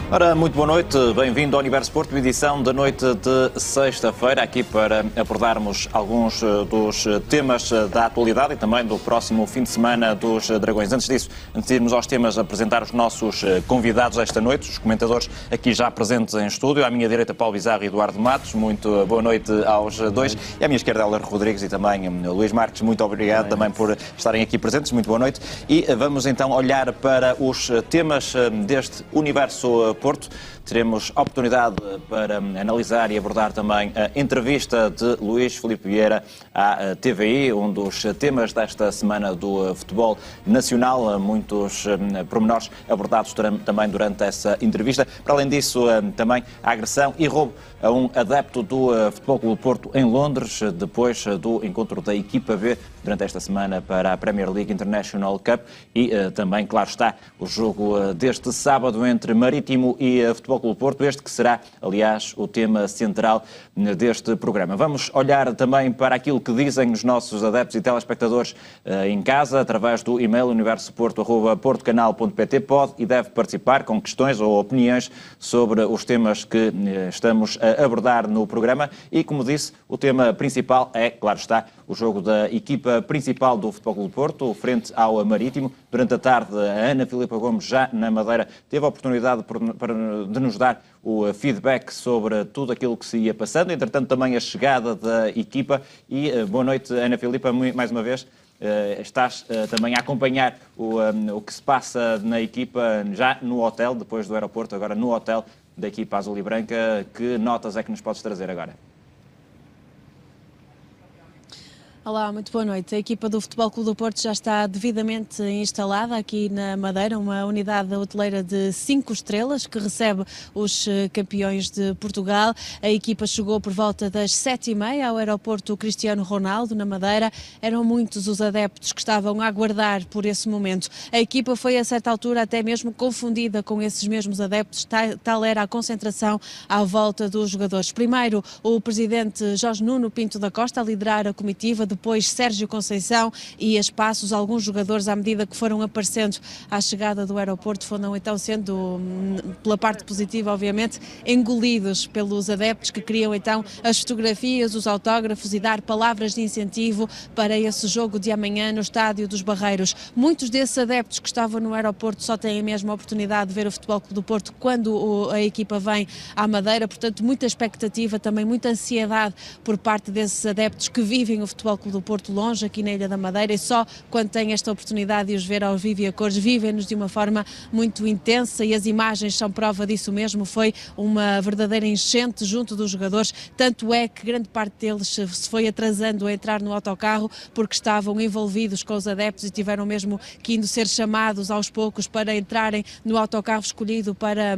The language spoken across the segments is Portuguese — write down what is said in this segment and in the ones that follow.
Ora, muito boa noite, bem-vindo ao Universo Porto, edição da noite de sexta-feira, aqui para abordarmos alguns dos temas da atualidade e também do próximo fim de semana dos Dragões. Antes disso, antes de irmos aos temas, apresentar os nossos convidados esta noite, os comentadores aqui já presentes em estúdio. À minha direita, Paulo Bizarro e Eduardo Matos, muito boa noite aos dois. E à minha esquerda, Héler Rodrigues e também Luís Marques, muito obrigado também por estarem aqui presentes, muito boa noite. E vamos então olhar para os temas deste Universo Porto. Teremos a oportunidade para analisar e abordar também a entrevista de Luís Filipe Vieira à TVI, um dos temas desta semana do futebol nacional, muitos pormenores abordados também durante essa entrevista. Para além disso, também a agressão e roubo a um adepto do Futebol Clube do Porto em Londres, depois do encontro da equipa B durante esta semana para a Premier League International Cup e também, claro está, o jogo deste sábado entre Marítimo e Futebol Clube do Porto, este que será, aliás, o tema central deste programa. Vamos olhar também para aquilo que dizem os nossos adeptos e telespectadores em casa, através do e-mail universoporto@portocanal.pt. Pode e deve participar com questões ou opiniões sobre os temas que estamos a abordar no programa e, como disse, o tema principal é, claro está, o jogo da equipa principal do Futebol Clube do Porto, frente ao Marítimo. Durante a tarde, a Ana Filipa Gomes, já na Madeira, teve a oportunidade de nos dar o feedback sobre tudo aquilo que se ia passando, entretanto também a chegada da equipa. E boa noite, Ana Filipa, mais uma vez. Estás também a acompanhar o que se passa na equipa já no hotel, depois do aeroporto, agora no hotel da equipa azul e branca. Que notas é que nos podes trazer agora? Olá, muito boa noite. A equipa do Futebol Clube do Porto já está devidamente instalada aqui na Madeira, uma unidade hoteleira de 5 estrelas que recebe os campeões de Portugal. A equipa chegou por volta das 7h30 ao aeroporto Cristiano Ronaldo, na Madeira. Eram muitos os adeptos que estavam a aguardar por esse momento. A equipa foi a certa altura até mesmo confundida com esses mesmos adeptos, tal era a concentração à volta dos jogadores. Primeiro, o presidente Jorge Nuno Pinto da Costa a liderar a comitiva, depois Sérgio Conceição e a espaços alguns jogadores, à medida que foram aparecendo à chegada do aeroporto, foram então sendo, pela parte positiva obviamente, engolidos pelos adeptos que queriam então as fotografias, os autógrafos e dar palavras de incentivo para esse jogo de amanhã no Estádio dos Barreiros. Muitos desses adeptos que estavam no aeroporto só têm a mesma oportunidade de ver o Futebol Clube do Porto quando a equipa vem à Madeira, portanto muita expectativa, também muita ansiedade por parte desses adeptos que vivem o Futebol Clube do Porto longe, aqui na Ilha da Madeira, e só quando têm esta oportunidade de os ver ao vivo e a cores, vivem-nos de uma forma muito intensa e as imagens são prova disso mesmo. Foi uma verdadeira enchente junto dos jogadores, tanto é que grande parte deles se foi atrasando a entrar no autocarro porque estavam envolvidos com os adeptos e tiveram mesmo que indo ser chamados aos poucos para entrarem no autocarro escolhido para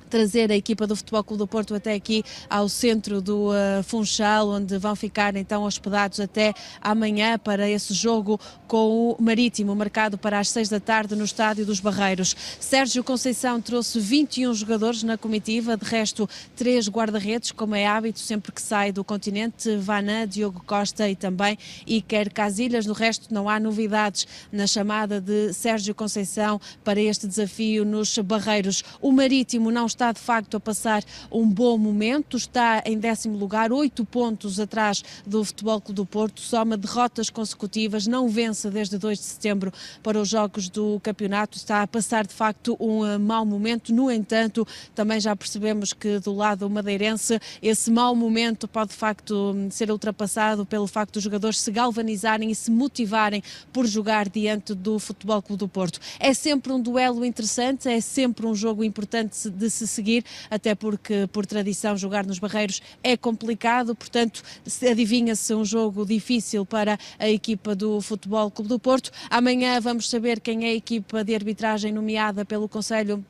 trazer a equipa do Futebol Clube do Porto até aqui ao centro do Funchal, onde vão ficar então hospedados até amanhã para esse jogo com o Marítimo, marcado para as 6 da tarde no Estádio dos Barreiros. Sérgio Conceição trouxe 21 jogadores na comitiva, de resto 3 guarda-redes, como é hábito sempre que sai do continente, Vanan, Diogo Costa e também Iker Casillas. No resto não há novidades na chamada de Sérgio Conceição para este desafio nos Barreiros. O Marítimo não está de facto a passar um bom momento, está em 10º lugar, 8 pontos atrás do Futebol Clube do Porto, soma derrotas consecutivas, não vence desde 2 de setembro para os jogos do campeonato, está a passar de facto um mau momento. No entanto, também já percebemos que do lado madeirense esse mau momento pode de facto ser ultrapassado pelo facto dos jogadores se galvanizarem e se motivarem por jogar diante do Futebol Clube do Porto. É sempre um duelo interessante, é sempre um jogo importante de se seguir, até porque por tradição jogar nos Barreiros é complicado, portanto adivinha-se um jogo difícil para a equipa do Futebol Clube do Porto. Amanhã vamos saber quem é a equipa de arbitragem nomeada pelo Conselho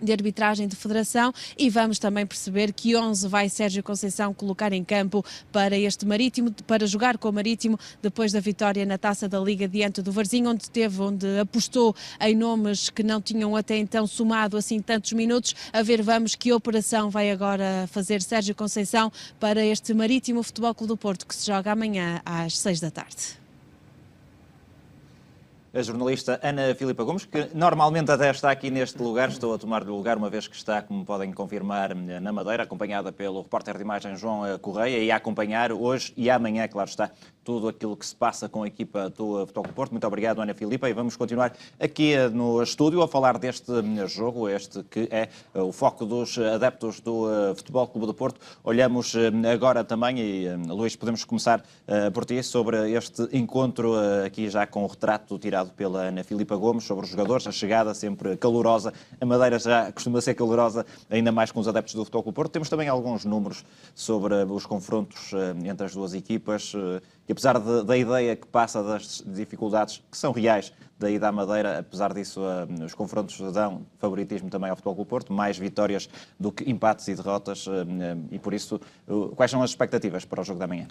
de Arbitragem de Federação e vamos também perceber que 11 vai Sérgio Conceição colocar em campo para este Marítimo, para jogar com o Marítimo depois da vitória na Taça da Liga diante do Varzim, onde apostou em nomes que não tinham até então somado assim tantos minutos. A ver, vamos que operação vai agora fazer Sérgio Conceição para este Marítimo Futebol Clube do Porto, que se joga amanhã às 6 da tarde. a jornalista Ana Filipa Gomes, que normalmente até está aqui neste lugar. Estou a tomar-lhe o lugar, uma vez que está, como podem confirmar, na Madeira, acompanhada pelo repórter de imagem João Correia, e a acompanhar hoje e amanhã, claro está, tudo aquilo que se passa com a equipa do Futebol Clube do Porto. Muito obrigado, Ana Filipa, e vamos continuar aqui no estúdio a falar deste jogo, este que é o foco dos adeptos do Futebol Clube do Porto. Olhamos agora também, e Luís, podemos começar por ti, sobre este encontro aqui já com o retrato tirado pela Ana Filipa Gomes sobre os jogadores, a chegada sempre calorosa. A Madeira já costuma ser calorosa, ainda mais com os adeptos do Futebol Clube do Porto. Temos também alguns números sobre os confrontos entre as duas equipas, que apesar da ideia que passa das dificuldades que são reais da ida à Madeira, apesar disso os confrontos dão favoritismo também ao Futebol Clube do Porto, mais vitórias do que empates e derrotas, e por isso, quais são as expectativas para o jogo da manhã?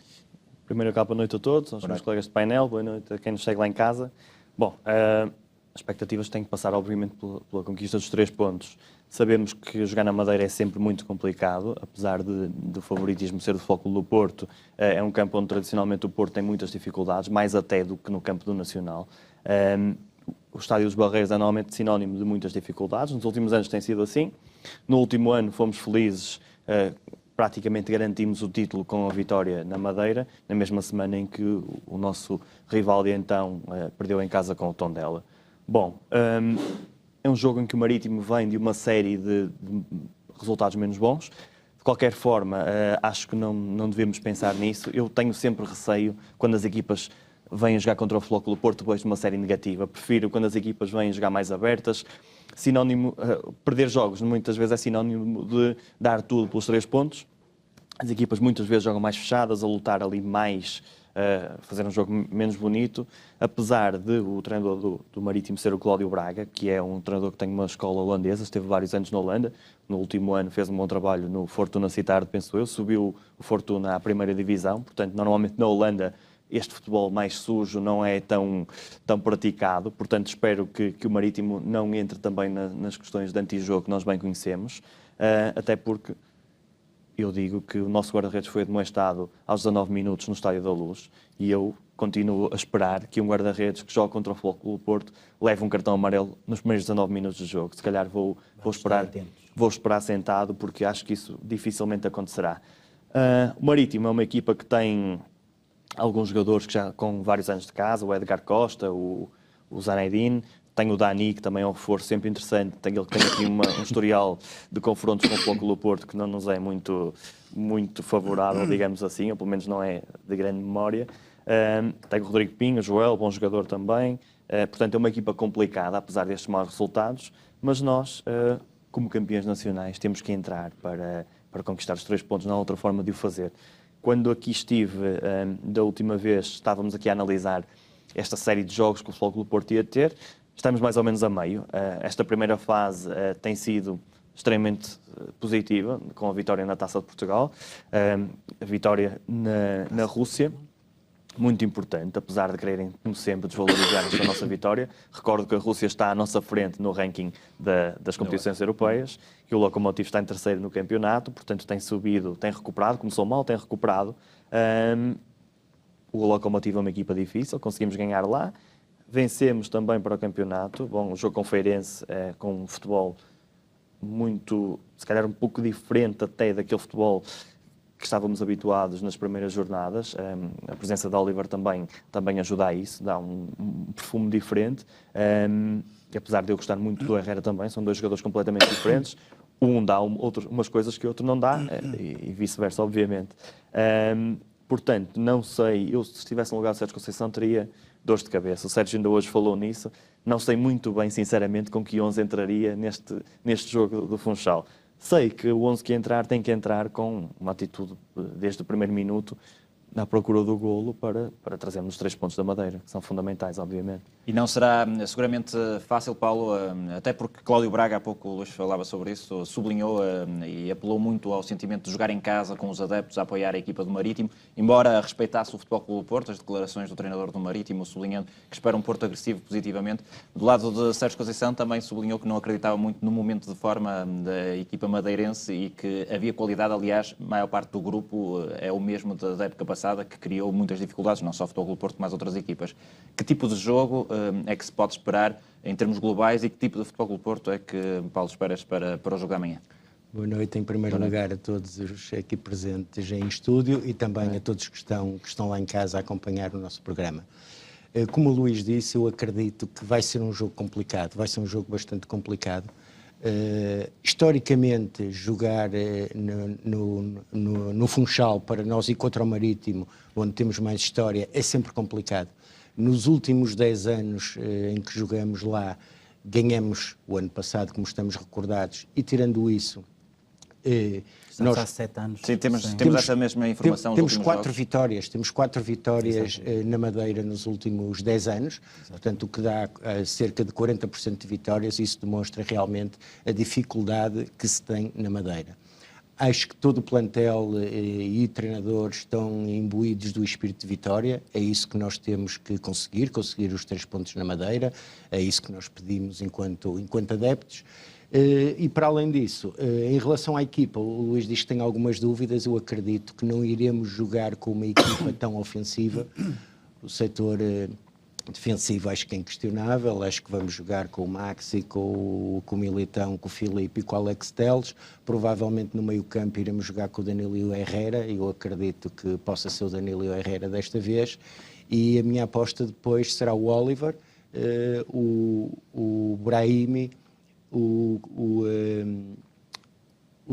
Primeiro, boa noite a todos, aos meus colegas de painel, boa noite a quem nos segue lá em casa. Bom, as expectativas têm que passar, obviamente, pela conquista dos 3 pontos. Sabemos que jogar na Madeira é sempre muito complicado, apesar do favoritismo ser do Futebol Clube do Porto. É um campo onde, tradicionalmente, o Porto tem muitas dificuldades, mais até do que no campo do Nacional. O Estádio dos Barreiros é normalmente sinónimo de muitas dificuldades. Nos últimos anos tem sido assim. No último ano fomos felizes, praticamente garantimos o título com a vitória na Madeira, na mesma semana em que o nosso rival de então perdeu em casa com o Tondela. Bom, é um jogo em que o Marítimo vem de uma série de resultados menos bons. De qualquer forma, acho que não devemos pensar nisso. Eu tenho sempre receio quando as equipas vêm jogar contra o Futebol Clube do Porto depois de uma série negativa. Prefiro quando as equipas vêm jogar mais abertas. Sinónimo, perder jogos muitas vezes é sinónimo de dar tudo pelos 3 pontos. As equipas muitas vezes jogam mais fechadas, a lutar ali mais, fazer um jogo menos bonito, apesar de o treinador do Marítimo ser o Cláudio Braga, que é um treinador que tem uma escola holandesa, esteve vários anos na Holanda, no último ano fez um bom trabalho no Fortuna Sittard, penso eu, subiu o Fortuna à primeira divisão, portanto, normalmente na Holanda este futebol mais sujo não é tão praticado, portanto espero que o Marítimo não entre também nas questões de antijogo que nós bem conhecemos, até porque eu digo que o nosso guarda-redes foi admoestado aos 19 minutos no Estádio da Luz e eu continuo a esperar que um guarda-redes que joga contra o Futebol Clube do Porto leve um cartão amarelo nos primeiros 19 minutos de jogo. Se calhar vou esperar sentado, porque acho que isso dificilmente acontecerá. O Marítimo é uma equipa que tem alguns jogadores que já com vários anos de casa, o Edgar Costa, o Zanedine. Tem o Dani, que também é um reforço sempre interessante. Ele tem aqui um historial de confrontos com o Futebol Clube do Porto que não nos é muito favorável, digamos assim, ou pelo menos não é de grande memória. Tem o Rodrigo Pinho, o Joel, bom jogador também. Portanto, é uma equipa complicada, apesar destes maus resultados. Mas nós, como campeões nacionais, temos que entrar para conquistar os 3 pontos. Não há outra forma de o fazer. Quando aqui estive, da última vez, estávamos aqui a analisar esta série de jogos que o Futebol Clube do Porto ia ter. Estamos mais ou menos a meio. Esta primeira fase tem sido extremamente positiva, com a vitória na Taça de Portugal, a vitória na Rússia, muito importante, apesar de quererem, como sempre, desvalorizar esta nossa vitória. Recordo que a Rússia está à nossa frente no ranking das competições europeias, que o Lokomotiv está em 3º no campeonato, portanto tem subido, tem recuperado, começou mal, tem recuperado. O Lokomotiv é uma equipa difícil, conseguimos ganhar lá. Vencemos também para o campeonato. Bom, o jogo com o Feirense é com um futebol muito, se calhar um pouco diferente até daquele futebol que estávamos habituados nas primeiras jornadas. A presença de Oliver também ajuda a isso, dá um perfume diferente. Apesar de eu gostar muito do Herrera também, são 2 jogadores completamente diferentes. Um dá umas coisas que o outro não dá, e vice-versa, obviamente. Portanto, não sei, eu se estivesse no lugar de Sérgio Conceição teria dores de cabeça. O Sérgio ainda hoje falou nisso. Não sei muito bem, sinceramente, com que 11 entraria neste jogo do Funchal. Sei que o 11 que entrar tem que entrar com uma atitude, desde o primeiro minuto, à procura do golo para trazermos os 3 pontos da Madeira, que são fundamentais, obviamente. E não será seguramente fácil, Paulo, até porque Cláudio Braga, há pouco o Luís falava sobre isso, sublinhou e apelou muito ao sentimento de jogar em casa com os adeptos, a apoiar a equipa do Marítimo, embora respeitasse o Futebol Clube do Porto, as declarações do treinador do Marítimo, sublinhando que espera um Porto agressivo positivamente. Do lado de Sérgio Conceição também sublinhou que não acreditava muito no momento de forma da equipa madeirense e que havia qualidade, aliás, a maior parte do grupo é o mesmo da época passada passada, que criou muitas dificuldades, não só o Futebol Clube do Porto, mas outras equipas. Que tipo de jogo é que se pode esperar em termos globais e que tipo de Futebol Clube do Porto é que, Paulo, esperas para o jogo amanhã? Boa noite, em primeiro lugar, a todos os aqui presentes em estúdio e também a todos que estão lá em casa a acompanhar o nosso programa. Como o Luís disse, eu acredito que vai ser um jogo complicado, vai ser um jogo bastante complicado. Historicamente, jogar no Funchal para nós e contra o Marítimo, onde temos mais história, é sempre complicado. Nos últimos 10 anos em que jogamos lá, ganhamos o ano passado, como estamos recordados, e tirando isso... Nós há 7 anos. Sim, temos essa mesma informação. Temos 4 vitórias na Madeira nos últimos 10 anos, portanto o que dá cerca de 40% de vitórias. Isso demonstra realmente a dificuldade que se tem na Madeira. Acho que todo o plantel e treinadores estão imbuídos do espírito de vitória. É isso que nós temos que conseguir os 3 pontos na Madeira. É isso que nós pedimos enquanto adeptos. E para além disso, em relação à equipa, o Luís diz que tem algumas dúvidas. Eu acredito que não iremos jogar com uma equipa tão ofensiva. O setor defensivo acho que é inquestionável. Acho que vamos jogar com o Maxi, com o Militão, com o Filipe e com o Alex Telles. Provavelmente no meio campo iremos jogar com o Danilo e o Herrera. Eu acredito que possa ser o Danilo e o Herrera desta vez. E a minha aposta depois será o Oliver, o Brahimi, o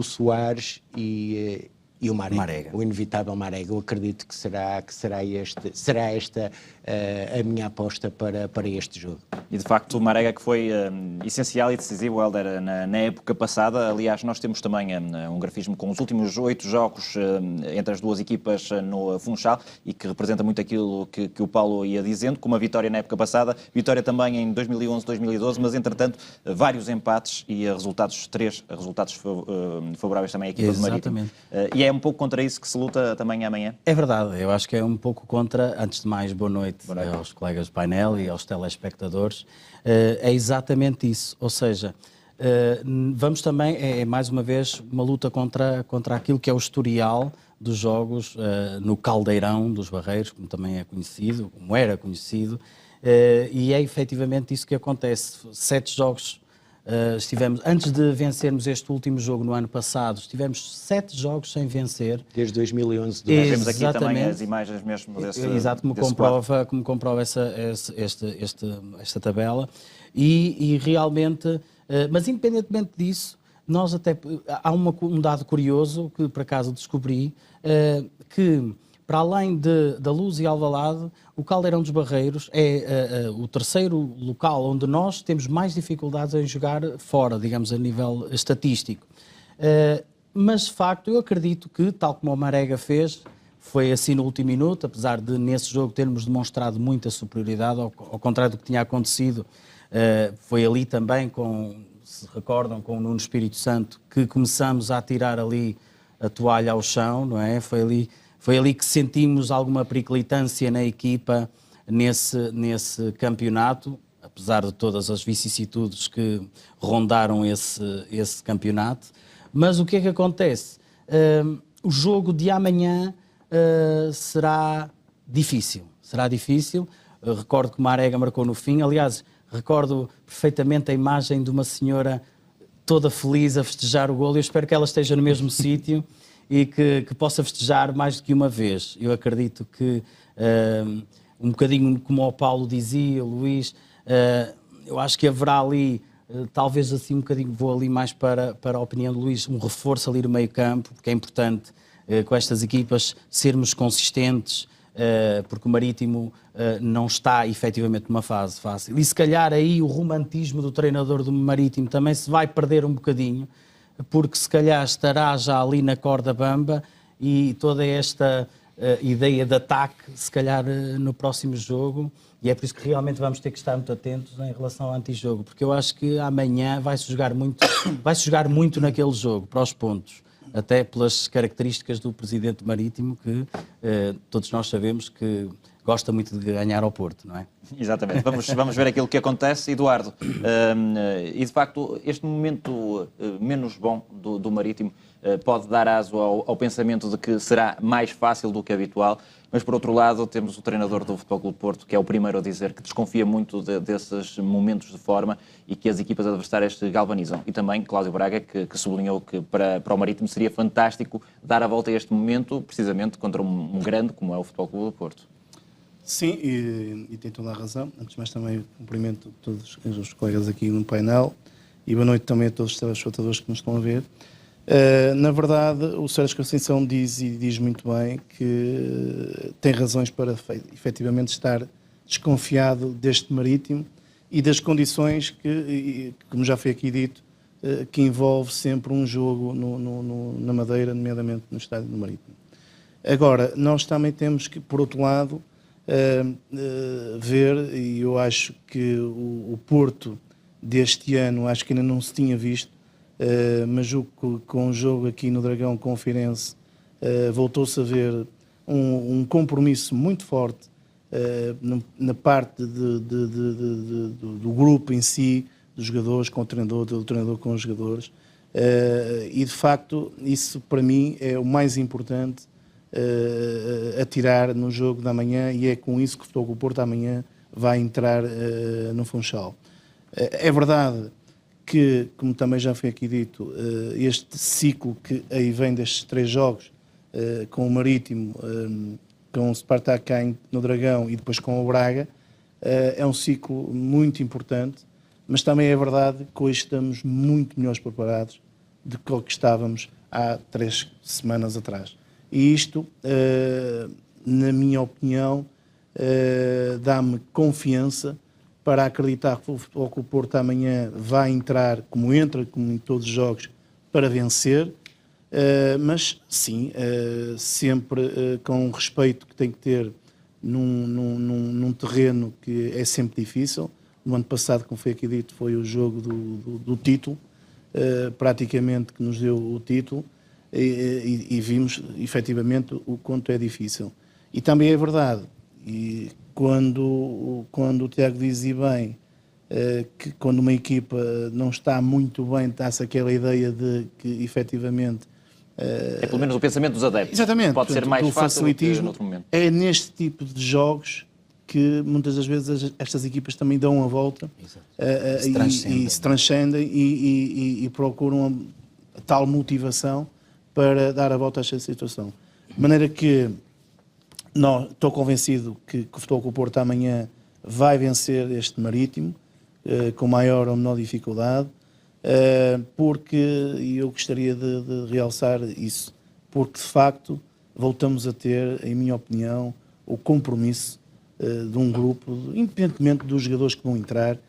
Soares e o Marega, o inevitável Marega. Eu acredito que será esta a minha aposta para este jogo. E de facto o Marega que foi essencial e decisivo, Helder, na época passada. Aliás, nós temos também um grafismo com os últimos 8 jogos entre as duas equipas no Funchal e que representa muito aquilo que o Paulo ia dizendo, com uma vitória na época passada, vitória também em 2011, 2012, mas entretanto vários empates e 3 resultados favoráveis também à equipa do Marítimo. E é um pouco contra isso que se luta também amanhã? É verdade, eu acho que é um pouco contra. Antes de mais, boa noite aos colegas do painel e aos telespectadores. É exatamente isso, ou seja, vamos também, mais uma vez, uma luta contra aquilo que é o historial dos jogos no Caldeirão dos Barreiros, como também é conhecido, como era conhecido, e é efetivamente isso que acontece. 7 jogos estivemos, antes de vencermos este último jogo no ano passado, estivemos 7 jogos sem vencer. Desde 2011. Vemos aqui também as imagens mesmo desse exato, como comprova esta tabela. E realmente, mas independentemente disso, nós até, há um dado curioso que por acaso descobri, que para além da Luz e Alvalade, o Caldeirão dos Barreiros é o terceiro local onde nós temos mais dificuldades em jogar fora, digamos, a nível estatístico. Mas, de facto, eu acredito que, tal como o Marega fez, foi assim no último minuto, apesar de nesse jogo termos demonstrado muita superioridade, ao contrário do que tinha acontecido, foi ali também, se recordam, com o Nuno Espírito Santo, que começamos a tirar ali a toalha ao chão, não é? Foi ali que sentimos alguma periclitância na equipa nesse campeonato, apesar de todas as vicissitudes que rondaram esse campeonato. Mas o que é que acontece? O jogo de amanhã será difícil. Recordo que o Marega marcou no fim. Aliás, recordo perfeitamente a imagem de uma senhora toda feliz a festejar o golo. Eu espero que ela esteja no mesmo sítio e que possa festejar mais do que uma vez. Eu acredito que, um bocadinho como o Paulo dizia, o Luís, eu acho que haverá ali, talvez assim um bocadinho, vou ali mais para a opinião do Luís, um reforço ali no meio campo, porque é importante com estas equipas sermos consistentes, porque o Marítimo não está efetivamente numa fase fácil. E se calhar aí o romantismo do treinador do Marítimo também se vai perder um bocadinho, porque se calhar estará já ali na corda bamba e toda esta ideia de ataque, se calhar no próximo jogo, e é por isso que realmente vamos ter que estar muito atentos em relação ao antijogo, porque eu acho que amanhã vai-se jogar muito naquele jogo, para os pontos, até pelas características do presidente Marítimo, que todos nós sabemos que gosta muito de ganhar ao Porto, não é? Exatamente. Vamos ver aquilo que acontece. Eduardo, e de facto, este momento menos bom do Marítimo pode dar aso ao pensamento de que será mais fácil do que habitual. Mas, por outro lado, temos o treinador do Futebol Clube do Porto, que é o primeiro a dizer que desconfia muito desses momentos de forma e que as equipas adversárias se galvanizam. E também Cláudio Braga, que sublinhou que para o Marítimo seria fantástico dar a volta a este momento, precisamente contra um grande como é o Futebol Clube do Porto. Sim, e tem toda a razão. Antes de mais, também cumprimento todos os colegas aqui no painel e boa noite também a todos os telespectadores que nos estão a ver. Na verdade, o Sérgio Conceição diz muito bem que tem razões para efetivamente estar desconfiado deste Marítimo e das condições que, como já foi aqui dito, que envolve sempre um jogo na Madeira, nomeadamente no estádio do Marítimo. Agora, nós também temos que, por outro lado, ver, e eu acho que o Porto deste ano, acho que ainda não se tinha visto, mas com o jogo aqui no Dragão com o Feirense voltou-se a ver um compromisso muito forte na parte do grupo em si, dos jogadores com o treinador, do treinador com os jogadores, e de facto isso para mim é o mais importante a tirar no jogo da manhã, e é com isso que o Futebol Clube do Porto amanhã vai entrar no Funchal. É verdade que, como também já foi aqui dito, este ciclo que aí vem destes 3 jogos, com o Marítimo, com o Spartak no Dragão e depois com o Braga, é um ciclo muito importante, mas também é verdade que hoje estamos muito melhores preparados do que estávamos há 3 semanas atrás. E isto, na minha opinião, dá-me confiança para acreditar que o Futebol Clube do Porto amanhã vai entrar, como entra, como em todos os jogos, para vencer, mas sim, sempre com o respeito que tem que ter num terreno que é sempre difícil. No ano passado, como foi aqui dito, foi o jogo do título, praticamente que nos deu o título, e vimos efetivamente o quanto é difícil. E também é verdade, e quando o Tiago dizia bem, que quando uma equipa não está muito bem, dá-se aquela ideia de que efetivamente... É pelo menos o pensamento dos adeptos. Exatamente. Pode ser mais fácil do que noutro momento. É neste tipo de jogos que muitas das vezes estas equipas também dão a volta e se transcendem e procuram a tal motivação para dar a volta a esta situação. De maneira que estou convencido que o Futebol Clube do Porto amanhã vai vencer este Marítimo com maior ou menor dificuldade, porque, e eu gostaria de realçar isso, porque de facto voltamos a ter, em minha opinião, o compromisso de um grupo, independentemente dos jogadores que vão entrar.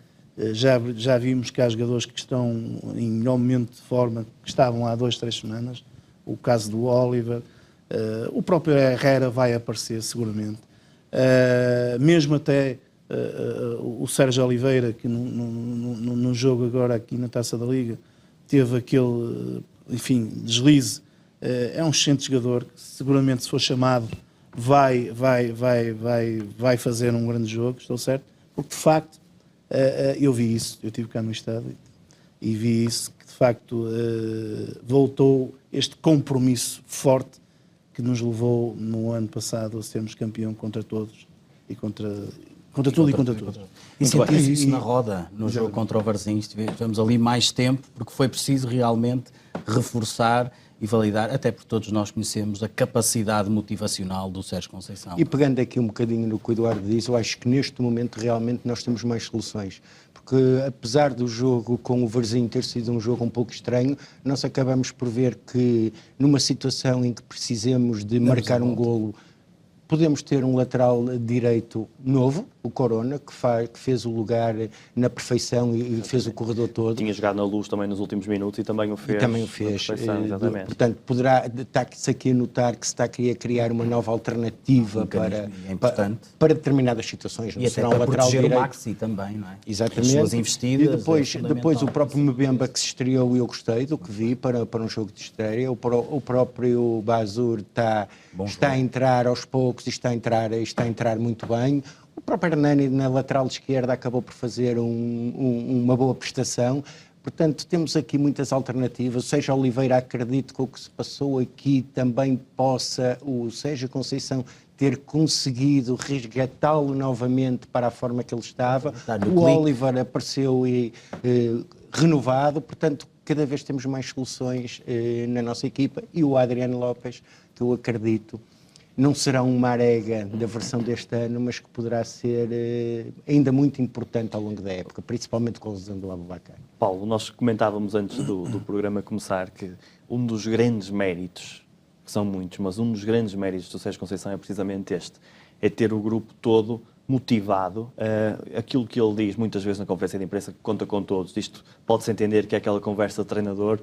Já vimos que há jogadores que estão em melhor momento de forma, que estavam há 2, 3 semanas, o caso do Oliver, o próprio Herrera vai aparecer seguramente, mesmo até o Sérgio Oliveira, que no jogo agora aqui na Taça da Liga teve aquele, enfim, deslize, é um excelente jogador que seguramente, se for chamado, vai fazer um grande jogo, estou certo, porque de facto eu vi isso, eu estive cá no estádio e vi isso, que de facto voltou este compromisso forte que nos levou no ano passado a sermos campeão contra todos e contra tudo e contra todos. E sentimos isso na Roda, no jogo contra o Varzim. Tivemos ali mais tempo, porque foi preciso realmente reforçar e validar, até porque todos nós conhecemos a capacidade motivacional do Sérgio Conceição. E pegando aqui um bocadinho no que o Eduardo diz, eu acho que neste momento realmente nós temos mais soluções. Porque apesar do jogo com o Varzim ter sido um jogo um pouco estranho, nós acabamos por ver que numa situação em que precisemos de marcar um golo, podemos ter um lateral direito novo, o Corona, que fez o lugar na perfeição e fez o corredor todo. Tinha jogado na Luz também nos últimos minutos e também o fez. E também o fez. Exatamente. Portanto, está-se aqui a notar que se está a querer criar uma nova alternativa para determinadas situações. Não e será até para proteger direito. O Maxi também, não é? Exatamente. As suas investidas. E depois o próprio Mbemba que se estreou, e eu gostei do que vi para um jogo de estreia. O próprio Bazur está a entrar aos poucos e está a entrar muito bem. O próprio Hernani na lateral esquerda acabou por fazer uma boa prestação. Portanto, temos aqui muitas alternativas. O Sérgio Oliveira, acredito que o que se passou aqui também possa o Sérgio Conceição ter conseguido resgatá-lo novamente para a forma que ele estava. O Oliver apareceu renovado, portanto, cada vez temos mais soluções na nossa equipa, e o Adriano Lopes, que eu acredito não será um Marega da versão deste ano, mas que poderá ser ainda muito importante ao longo da época, principalmente com a lesão do Aboubakar. Paulo, nós comentávamos antes do programa começar que um dos grandes méritos, que são muitos, mas um dos grandes méritos do Sérgio Conceição é precisamente este, é ter o grupo todo motivado. Aquilo que ele diz muitas vezes na conferência de imprensa, que conta com todos, isto pode-se entender que é aquela conversa de treinador,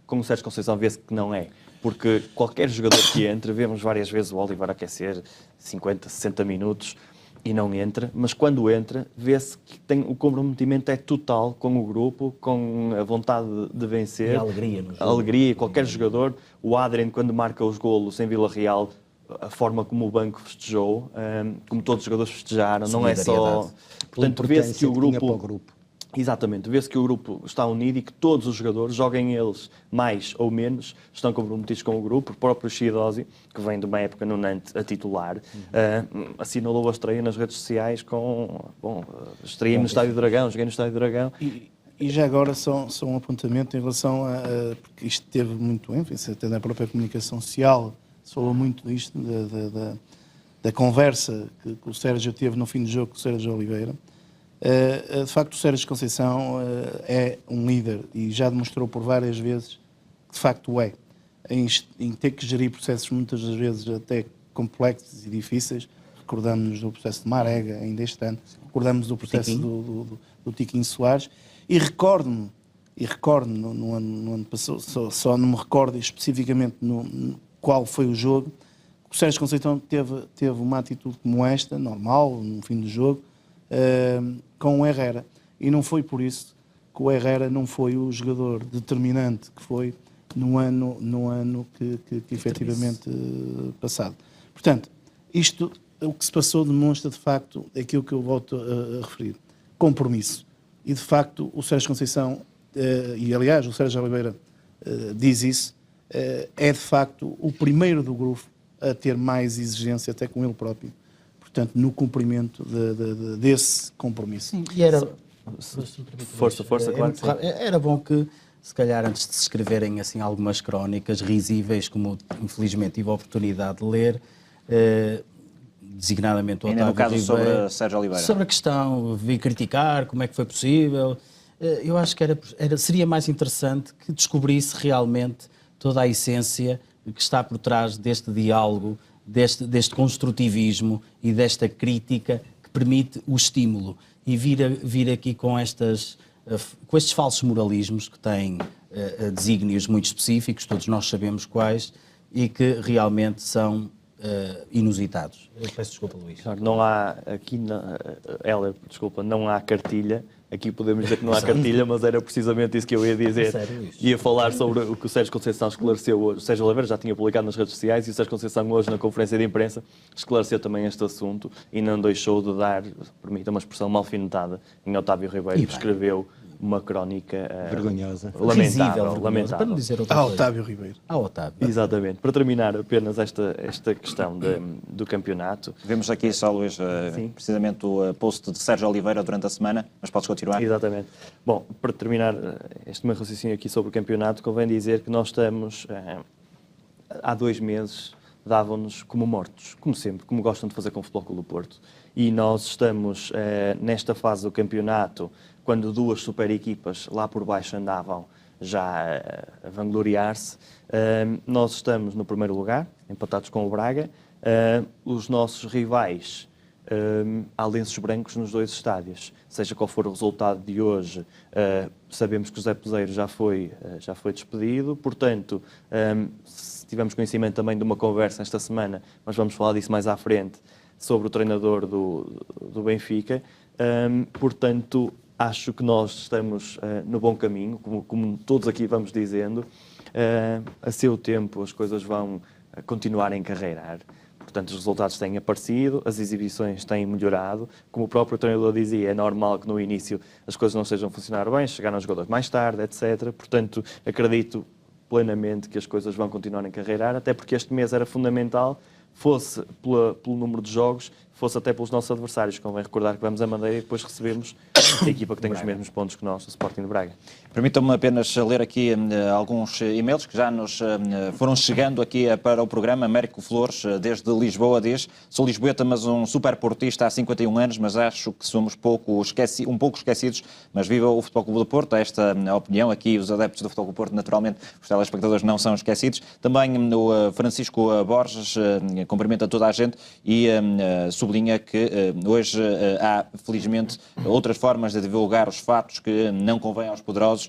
com o Sérgio Conceição vê-se que não é. Porque qualquer jogador que entre, vemos várias vezes o Oliver aquecer 50, 60 minutos e não entra, mas quando entra, vê-se que o comprometimento é total com o grupo, com a vontade de vencer. E a alegria no jogo. A alegria, qualquer jogador. O Adrien, quando marca os golos em Vila Real, a forma como o banco festejou, como todos os jogadores festejaram, não é só... Portanto, vê-se que o grupo... Exatamente, vê-se que o grupo está unido e que todos os jogadores, joguem eles mais ou menos, estão comprometidos com o grupo. O próprio Chidosi, que vem de uma época no Nantes a titular, assinalou a estreia nas redes sociais com... estreia no Estádio do Dragão, joguei no Estádio do Dragão. E já agora só um apontamento em relação a... porque isto teve muito ênfase, até na própria comunicação social, se falou muito disto, da conversa que o Sérgio teve no fim do jogo com o Sérgio Oliveira. De facto, o Sérgio Conceição é um líder e já demonstrou por várias vezes que de facto é, em ter que gerir processos muitas das vezes até complexos e difíceis. Recordamos-nos do processo de Marega ainda este ano, recordamos do processo do Tiquinho Soares, e recordo-me no ano passado, só não me recordo especificamente qual foi o jogo, o Sérgio Conceição teve uma atitude como esta, normal, no fim do jogo, com o Herrera, e não foi por isso que o Herrera não foi o jogador determinante que foi no ano que efetivamente passado. Portanto, isto, o que se passou demonstra de facto aquilo que eu volto a referir, compromisso, e de facto o Sérgio Conceição, e aliás o Sérgio Oliveira diz isso, é de facto o primeiro do grupo a ter mais exigência até com ele próprio, portanto, no cumprimento desse compromisso. Sim, e era... Força, claro que sim. Era bom que, se calhar, antes de se escreverem assim, algumas crónicas risíveis, como infelizmente tive a oportunidade de ler, designadamente o Otávio no caso Ribeiro, sobre Sérgio Oliveira. Sobre a questão, vi criticar como é que foi possível. Eu acho que seria mais interessante que descobrisse realmente toda a essência que está por trás deste diálogo, deste construtivismo e desta crítica que permite o estímulo, e vir aqui com estes falsos moralismos que têm desígnios muito específicos, todos nós sabemos quais, e que realmente são inusitados. Eu peço desculpa, Luís. Não há aqui, Heller, desculpa, não há cartilha. Aqui podemos dizer que não há cartilha, mas era precisamente isso que eu ia dizer. Sério, ia falar sobre o que o Sérgio Conceição esclareceu hoje. O Sérgio Oliveira já tinha publicado nas redes sociais, e o Sérgio Conceição hoje na conferência de imprensa esclareceu também este assunto e não deixou de dar, permita uma expressão mal alfinetada, em Otávio Ribeiro, que escreveu uma crónica vergonhosa, lamentável, para não dizer outra coisa. Otávio Ribeiro. Otávio. Exatamente. Para terminar apenas esta questão do campeonato. Vemos aqui só, Luís, precisamente o post de Sérgio Oliveira durante a semana, mas podes continuar. Exatamente. Bom, para terminar este meu raciocínio aqui sobre o campeonato, convém dizer que nós estamos, há 2 meses, davam-nos como mortos, como sempre, como gostam de fazer com o Futebol Clube do Porto. E nós estamos nesta fase do campeonato, quando 2 super equipas lá por baixo andavam já a vangloriar-se. Nós estamos no primeiro lugar, empatados com o Braga. Os nossos rivais, há lenços brancos nos 2 estádios. Seja qual for o resultado de hoje, sabemos que o José Peseiro já foi despedido. Portanto, tivemos conhecimento também de uma conversa esta semana, mas vamos falar disso mais à frente, sobre o treinador do Benfica. Portanto, acho que nós estamos no bom caminho, como todos aqui vamos dizendo. A seu tempo as coisas vão continuar a encarreirar. portanto os resultados têm aparecido, as exibições têm melhorado. Como o próprio treinador dizia, é normal que no início as coisas não estejam a funcionar bem, chegaram os jogadores mais tarde, etc. Portanto, acredito plenamente que as coisas vão continuar a encarreirar, até porque este mês era fundamental, fosse pelo número de jogos, fosse até pelos nossos adversários. Convém recordar que vamos a Madeira e depois recebemos a equipa que tem os mesmos pontos que nós, o Sporting de Braga. Permitam-me apenas ler aqui alguns e-mails que já nos foram chegando aqui para o programa. Américo Flores, desde Lisboa, diz: sou lisboeta, mas um super portista há 51 anos, mas acho que somos um pouco esquecidos, mas viva o Futebol Clube do Porto. Esta opinião aqui, os adeptos do Futebol Clube do Porto, naturalmente, os telespectadores não são esquecidos. Também o Francisco Borges cumprimenta toda a gente e sublinha que hoje há, felizmente, outras formas de divulgar os fatos que não convêm aos poderosos,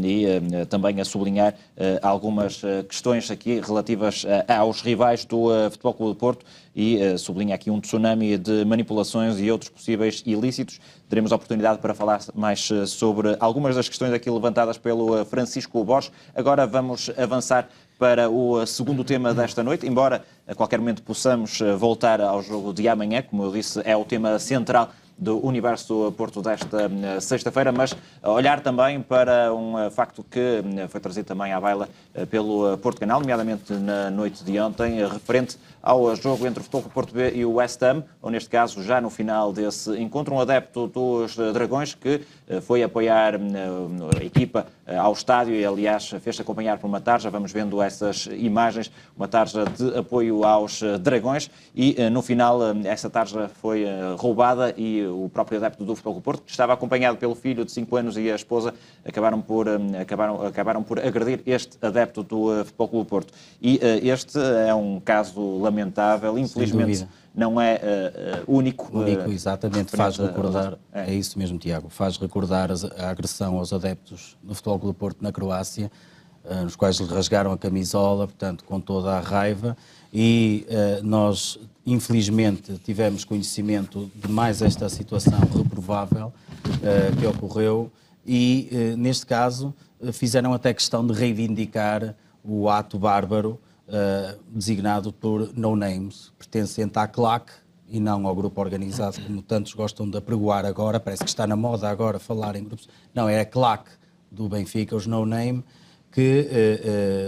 e também a sublinhar algumas questões aqui relativas aos rivais do Futebol Clube do Porto e sublinha aqui um tsunami de manipulações e outros possíveis ilícitos. Teremos a oportunidade para falar mais sobre algumas das questões aqui levantadas pelo Francisco Borges. Agora vamos avançar para o segundo tema desta noite, embora a qualquer momento possamos voltar ao jogo de amanhã, como eu disse, é o tema central do Universo Porto desta sexta-feira, mas olhar também para um facto que foi trazido também à baila pelo Porto Canal, nomeadamente na noite de ontem, referente ao jogo entre o Futebol Clube Porto B e o West Ham, ou neste caso já no final desse encontro, um adepto dos Dragões que foi apoiar a equipa ao estádio e, aliás, fez-se acompanhar por uma tarja. Vamos vendo essas imagens, uma tarja de apoio aos Dragões, e no final essa tarja foi roubada e o próprio adepto do Futebol Clube Porto, que estava acompanhado pelo filho de 5 anos e a esposa, acabaram por agredir este adepto do Futebol Clube Porto. E este é um caso lamentável, infelizmente não é único. Exatamente, faz recordar, é isso mesmo, Tiago, faz recordar a agressão aos adeptos do Futebol Clube Porto na Croácia, nos quais lhe rasgaram a camisola, portanto, com toda a raiva, e nós, infelizmente, tivemos conhecimento de mais esta situação reprovável que ocorreu, e, neste caso, fizeram até questão de reivindicar o ato bárbaro designado por No Names, pertencente à CLAC e não ao grupo organizado, como tantos gostam de apregoar agora. Parece que está na moda agora falar em grupos. Não, é a CLAC do Benfica, os No Name, que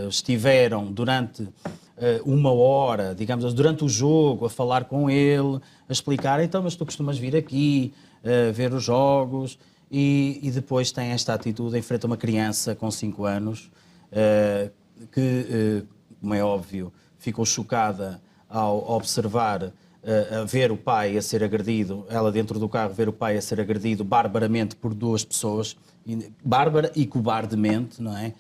estiveram durante uma hora, digamos, durante o jogo, a falar com ele, a explicar: então, mas tu costumas vir aqui ver os jogos, e depois tem esta atitude, enfrenta uma criança com 5 anos que, como é óbvio, ficou chocada ao observar, a ver o pai a ser agredido, ela dentro do carro ver o pai a ser agredido barbaramente por 2 pessoas, bárbara e cobardemente, não é?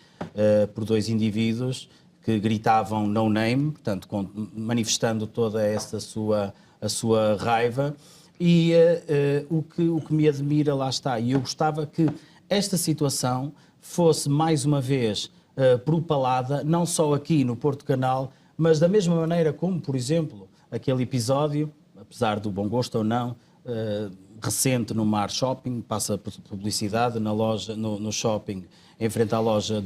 Por 2 indivíduos que gritavam no name, portanto, manifestando toda essa a sua raiva. E o que me admira, lá está, e eu gostava que esta situação fosse mais uma vez propalada, não só aqui no Porto Canal, mas da mesma maneira como, por exemplo, aquele episódio, apesar do bom gosto ou não, recente no Mar Shopping, passa publicidade na loja, no shopping, em frente à loja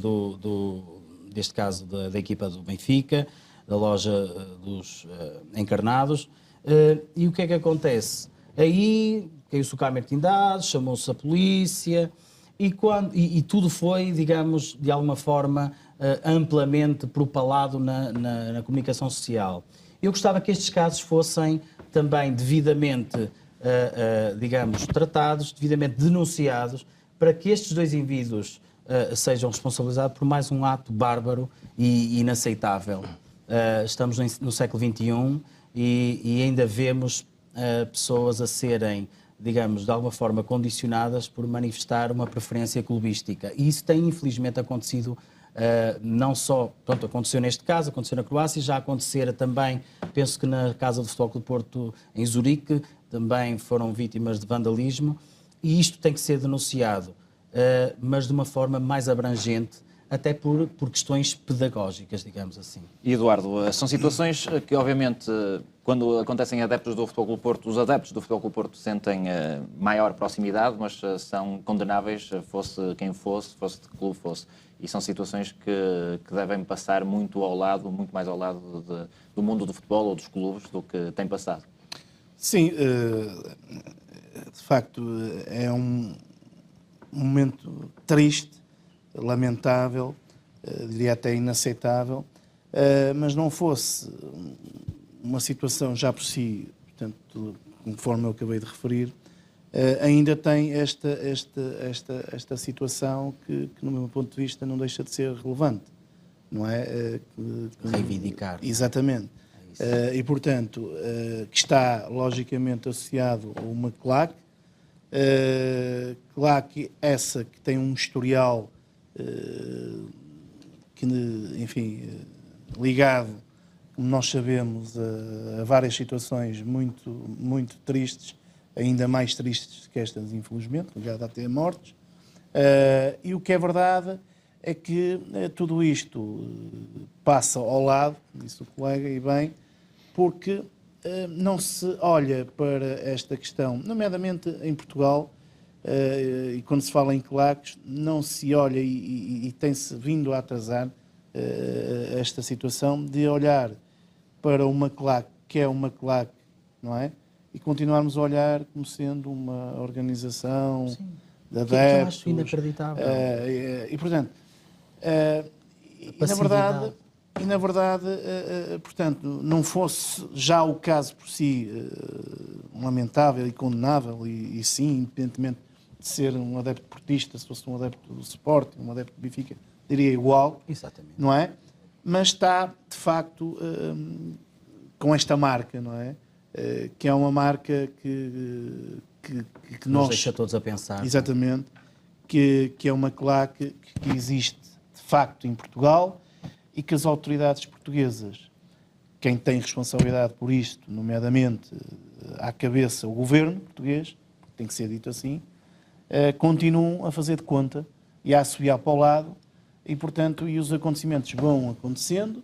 deste caso da equipa do Benfica, da loja dos encarnados, e o que é que acontece? Aí caiu-se o câmara de dados, chamou-se a polícia, e tudo foi, digamos, de alguma forma amplamente propalado na comunicação social. Eu gostava que estes casos fossem também devidamente, digamos, tratados, devidamente denunciados, para que estes 2 indivíduos sejam responsabilizados por mais um ato bárbaro e inaceitável. Estamos no século XXI e ainda vemos pessoas a serem, digamos, de alguma forma condicionadas por manifestar uma preferência clubística. E isso tem, infelizmente, acontecido, não só, pronto, aconteceu neste caso, aconteceu na Croácia, já acontecera também, penso que na Casa do Futebol Clube Porto, em Zurique, também foram vítimas de vandalismo, e isto tem que ser denunciado, mas de uma forma mais abrangente, até por questões pedagógicas, digamos assim. E Eduardo, são situações que obviamente quando acontecem adeptos do Futebol Clube Porto, os adeptos do Futebol Clube Porto sentem maior proximidade, mas são condenáveis, fosse quem fosse de que clube fosse. E são situações que devem passar muito mais ao lado do mundo do futebol ou dos clubes do que tem passado. Sim, de facto, é um momento triste, lamentável, diria até inaceitável, mas não fosse uma situação já por si, portanto, conforme eu acabei de referir, ainda tem esta situação que, no meu ponto de vista, não deixa de ser relevante, não é? Reivindicar. Exatamente. E, portanto, que está logicamente associado a uma claque, claque essa que tem um historial que, enfim, ligado, como nós sabemos, a várias situações muito, muito tristes, ainda mais tristes que estas, infelizmente, ligado até a mortes. E o que é verdade é que tudo isto passa ao lado, disse o colega, e bem, porque não se olha para esta questão, nomeadamente em Portugal, e quando se fala em claques, não se olha e tem-se vindo a atrasar esta situação de olhar para uma claque que é uma claque, não é? E continuarmos a olhar como sendo uma organização de adeptos. Que eu acho inacreditável. E, portanto, na verdade, portanto, não fosse já o caso por si lamentável e condenável, e sim, independentemente de ser um adepto portista, se fosse um adepto do Sporting, um adepto do Benfica, diria igual. Exatamente. Não é? Mas está, de facto, com esta marca, não é? Que é uma marca que nos deixa todos a pensar. Exatamente. Que é uma claque que existe, de facto, em Portugal e que as autoridades portuguesas, quem tem responsabilidade por isto, nomeadamente à cabeça o governo português, tem que ser dito assim, continuam a fazer de conta e a assobiar para o lado e, portanto, e os acontecimentos vão acontecendo.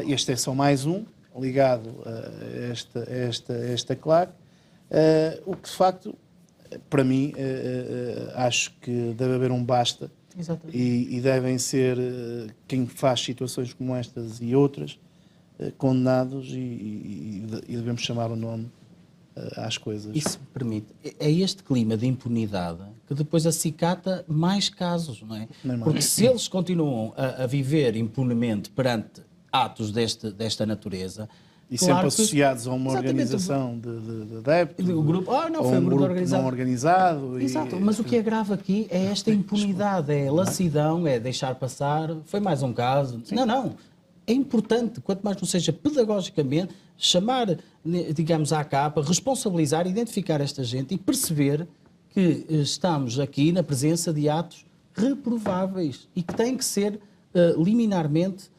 Este é só mais um, ligado a esta claque, o que, de facto, para mim, acho que deve haver um basta. E devem ser quem faz situações como estas e outras condenados e devemos chamar o nome às coisas. Isso me permite. É este clima de impunidade que depois acicata mais casos, não é? Porque se eles continuam a viver impunemente perante atos desta natureza... E claro, sempre associados a uma organização de adeptos. O grupo, foi um grupo organizado. Não organizado. Exato, mas o que é grave aqui é esta impunidade, é lassidão, é deixar passar, foi mais um caso. Sim. Não. É importante, quanto mais não seja pedagogicamente, chamar, digamos, à capa, responsabilizar, identificar esta gente e perceber que estamos aqui na presença de atos reprováveis e que têm que ser liminarmente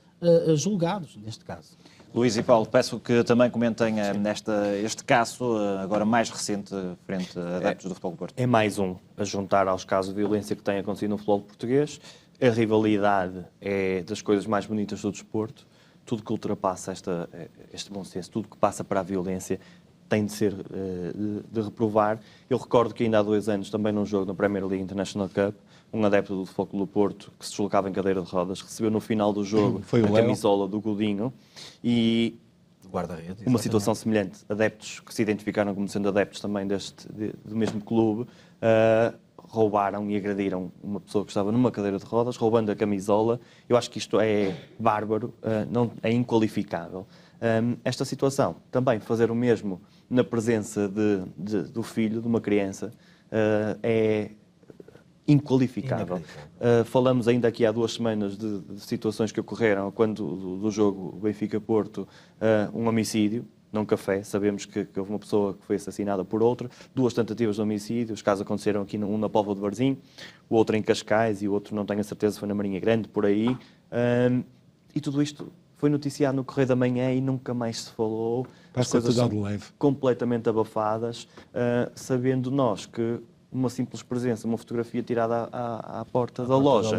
julgados, neste caso. Luís e Paulo, peço que também comentem este caso, agora mais recente, frente a adeptos do Futebol do Porto. É mais um a juntar aos casos de violência que têm acontecido no futebol português. A rivalidade é das coisas mais bonitas do desporto. Tudo que ultrapassa este bom senso, tudo que passa para a violência, tem de ser de reprovar. Eu recordo que ainda há 2 anos, também num jogo na Premier League International Cup, um adepto do Futebol Clube do Porto, que se deslocava em cadeira de rodas, recebeu no final do jogo a camisola do Godinho e uma situação semelhante. Adeptos que se identificaram como sendo adeptos também do mesmo clube, roubaram e agrediram uma pessoa que estava numa cadeira de rodas, roubando a camisola. Eu acho que isto é bárbaro, não, é inqualificável. Esta situação, também fazer o mesmo na presença do filho, de uma criança, é inqualificável. Falamos ainda aqui há 2 semanas de situações que ocorreram quando do jogo Benfica-Porto, um homicídio num café. Sabemos que houve uma pessoa que foi assassinada por outra, 2 tentativas de homicídio. Os casos aconteceram aqui, um na Póvoa de Varzim, o outro em Cascais e o outro, não tenho a certeza, foi na Marinha Grande, por aí. E tudo isto foi noticiado no Correio da Manhã e nunca mais se falou. As coisas são completamente abafadas, sabendo nós que uma simples presença, uma fotografia tirada à porta da loja.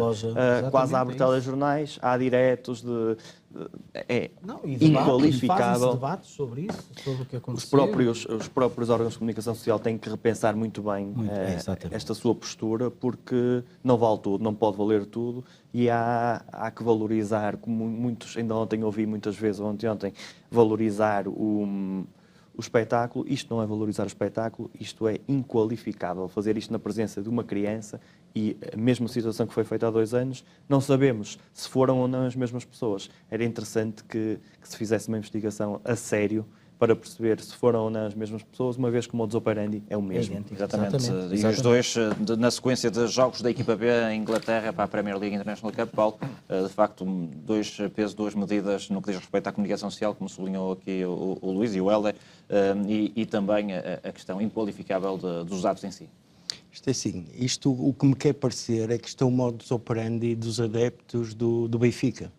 Quase abre telejornais, há diretos inqualificável. Debates sobre isso, sobre o que aconteceu. Os próprios órgãos de comunicação social têm que repensar muito bem esta sua postura, porque não vale tudo, não pode valer tudo, e há que valorizar, como muitos, ainda ontem ouvi muitas vezes, ontem, valorizar o espetáculo. Isto não é valorizar o espetáculo, isto é inqualificável. Fazer isto na presença de uma criança, e a mesma situação que foi feita há 2 anos, não sabemos se foram ou não as mesmas pessoas. Era interessante que se fizesse uma investigação a sério para perceber se foram ou não as mesmas pessoas, uma vez que o modus operandi é o mesmo. Exatamente. E os dois, na sequência de jogos da equipa B em Inglaterra para a Premier League International Cup, Paulo, de facto, 2 pesos, 2 medidas no que diz respeito à comunicação social, como sublinhou aqui o Luís e o Helder, e também a questão inqualificável dos atos em si. Isto é assim, o que me quer parecer é que isto é o modus operandi dos adeptos do Benfica.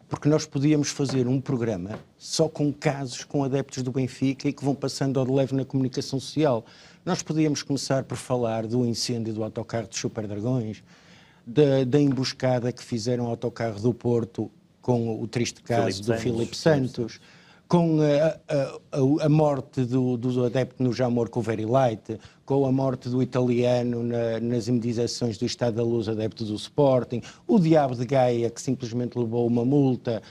Porque nós podíamos fazer um programa só com casos com adeptos do Benfica e que vão passando ao de leve na comunicação social. Nós podíamos começar por falar do incêndio do autocarro de Super Dragões, da emboscada que fizeram ao autocarro do Porto com o triste caso do Filipe Santos, com a morte do adepto no Jamor com o Very Light, com a morte do italiano nas imediações do Estado da Luz, adepto do Sporting, o Diabo de Gaia, que simplesmente levou uma multa,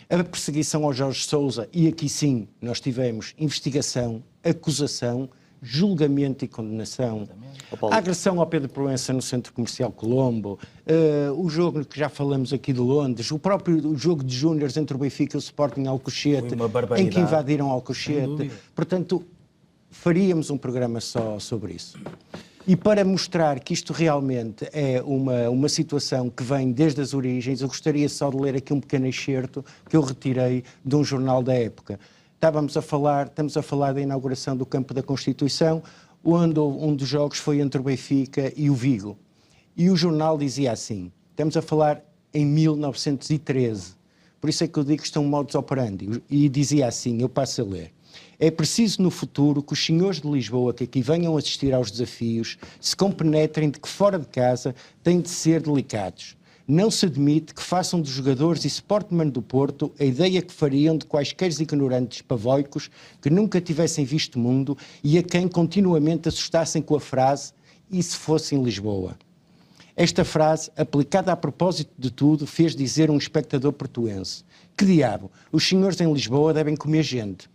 a perseguição ao Jorge Sousa, e aqui sim nós tivemos investigação, acusação, julgamento e condenação. A agressão ao Pedro Proença no Centro Comercial Colombo, o jogo que já falamos aqui de Londres, o próprio jogo de júniores entre o Benfica e o Sporting Alcochete, em que invadiram Alcochete. Portanto, faríamos um programa só sobre isso. E para mostrar que isto realmente é uma situação que vem desde as origens, eu gostaria só de ler aqui um pequeno excerto que eu retirei de um jornal da época. Estamos a falar da inauguração do Campo da Constituição, onde um dos jogos foi entre o Benfica e o Vigo. E o jornal dizia assim, estamos a falar em 1913, por isso é que eu digo que isto é um modus operandi, e dizia assim, eu passo a ler: é preciso no futuro que os senhores de Lisboa que aqui venham assistir aos desafios se compenetrem de que fora de casa têm de ser delicados. Não se admite que façam dos jogadores e sportmen do Porto a ideia que fariam de quaisquer ignorantes pavoicos que nunca tivessem visto o mundo e a quem continuamente assustassem com a frase "e se fosse em Lisboa?". Esta frase, aplicada a propósito de tudo, fez dizer um espectador portuense: que diabo, os senhores em Lisboa devem comer gente.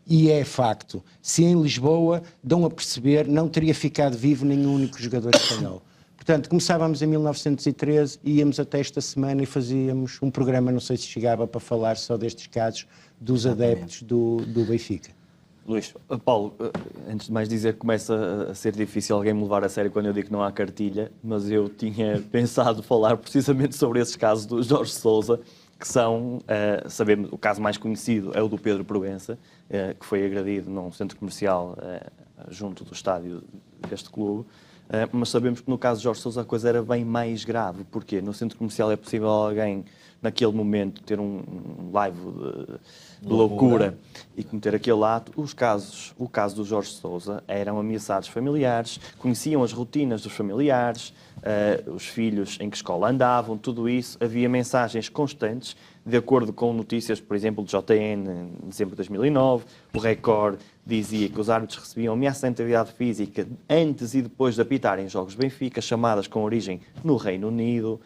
E é facto, se em Lisboa dão a perceber, não teria ficado vivo nenhum único jogador espanhol. Portanto, começávamos em 1913, íamos até esta semana e fazíamos um programa, não sei se chegava, para falar só destes casos dos adeptos do Benfica. Luís. Paulo, antes de mais dizer que começa a ser difícil alguém me levar a sério quando eu digo que não há cartilha, mas eu tinha pensado falar precisamente sobre esses casos do Jorge Sousa, que são, sabemos, o caso mais conhecido é o do Pedro Proença, que foi agredido num centro comercial junto do estádio deste clube. Mas sabemos que no caso de Jorge Sousa a coisa era bem mais grave. Porquê? No centro comercial é possível alguém, naquele momento, ter um live de loucura e cometer aquele ato. O caso do Jorge Sousa eram ameaçados familiares, conheciam as rotinas dos familiares, os filhos em que escola andavam, tudo isso. Havia mensagens constantes, de acordo com notícias, por exemplo, do JN, em dezembro de 2009, o Record dizia que os árbitros recebiam ameaça à integridade física antes e depois de apitarem jogos de Benfica, chamadas com origem no Reino Unido.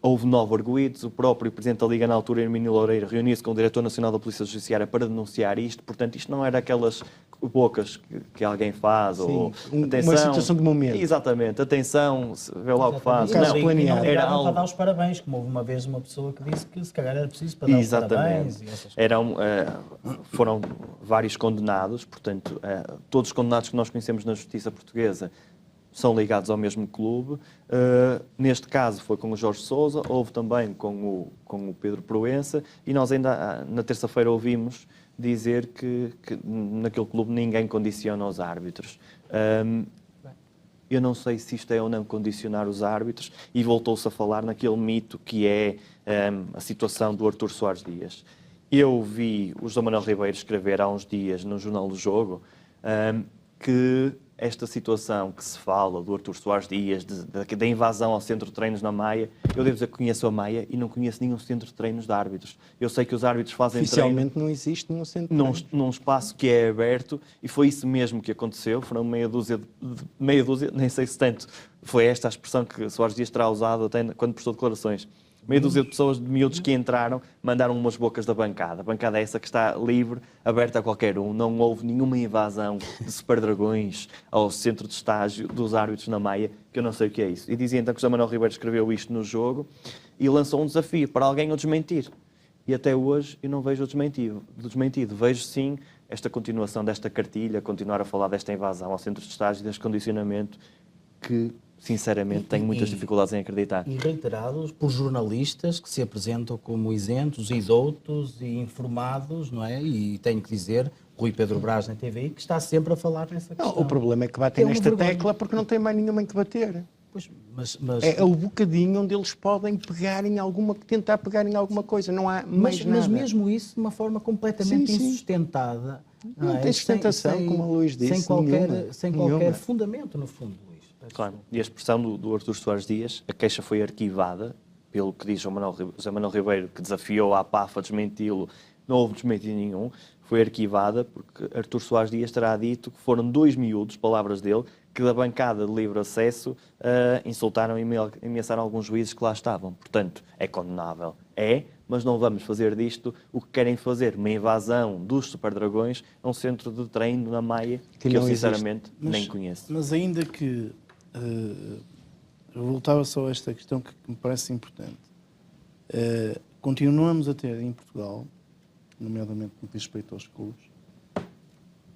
Houve 9 arguidos, o próprio Presidente da Liga na altura, Hermínio Loureiro, reuniu-se com o Diretor Nacional da Polícia Judiciária para denunciar isto. Portanto, isto não era aquelas bocas que alguém faz. Sim, ou atenção, uma situação de momento. Exatamente, atenção, vê lá o que faz. Não, era algo para dar os parabéns, como houve uma vez uma pessoa que disse que se calhar era preciso para dar os parabéns. Foram vários condenados, portanto, todos os condenados que nós conhecemos na justiça portuguesa são ligados ao mesmo clube. Neste caso foi com o Jorge Sousa, houve também com o Pedro Proença, e nós ainda na terça-feira ouvimos dizer que naquele clube ninguém condiciona os árbitros. Eu não sei se isto é ou não condicionar os árbitros, e voltou-se a falar naquele mito que é a situação do Artur Soares Dias. Eu vi o José Manuel Ribeiro escrever há uns dias no Jornal do Jogo que esta situação que se fala do Artur Soares Dias, da invasão ao centro de treinos na Maia, eu devo dizer que conheço a Maia e não conheço nenhum centro de treinos de árbitros. Eu sei que os árbitros fazem oficialmente treino não existe nenhum centro de treinos. Num espaço que é aberto, e foi isso mesmo que aconteceu. Foram meia dúzia, nem sei se tanto, foi esta a expressão que Soares Dias terá usado até quando prestou declarações. Meia dúzia de pessoas, de miúdos que entraram, mandaram umas bocas da bancada. A bancada é essa que está livre, aberta a qualquer um. Não houve nenhuma invasão de Super Dragões ao centro de estágio dos árbitros na Maia, que eu não sei o que é isso. E dizia então que o José Manuel Ribeiro escreveu isto no jogo e lançou um desafio para alguém o desmentir. E até hoje eu não vejo o desmentido. Vejo sim esta continuação desta cartilha, continuar a falar desta invasão ao centro de estágio, deste condicionamento que, sinceramente, tenho muitas dificuldades em acreditar. E reiterados por jornalistas que se apresentam como isentos e doutos e informados, não é? E tenho que dizer, Rui Pedro Brás na TV, que está sempre a falar nessa questão. Não, o problema é que batem nesta tecla porque não tem mais nenhuma em que bater. Pois, é o bocadinho onde eles podem tentar pegar em alguma coisa. Não há mais nada. Mas mesmo isso de uma forma completamente insustentada. Não tem sustentação, como o Luís disse. Sem qualquer fundamento, no fundo, Luís. Claro. E a expressão do Artur Soares Dias, a queixa foi arquivada, pelo que diz José Manuel Ribeiro, que desafiou a APAF a desmenti-lo, não houve desmentido nenhum, foi arquivada porque Artur Soares Dias terá dito que foram 2 miúdos, palavras dele, que da bancada de livre acesso insultaram e ameaçaram alguns juízes que lá estavam. Portanto, é condenável. Mas não vamos fazer disto o que querem fazer, uma invasão dos Super Dragões a um centro de treino na Maia, que eu sinceramente nem conheço. Mas ainda que... eu voltava só a esta questão que me parece importante. Continuamos a ter em Portugal, nomeadamente no que diz respeito aos clubes,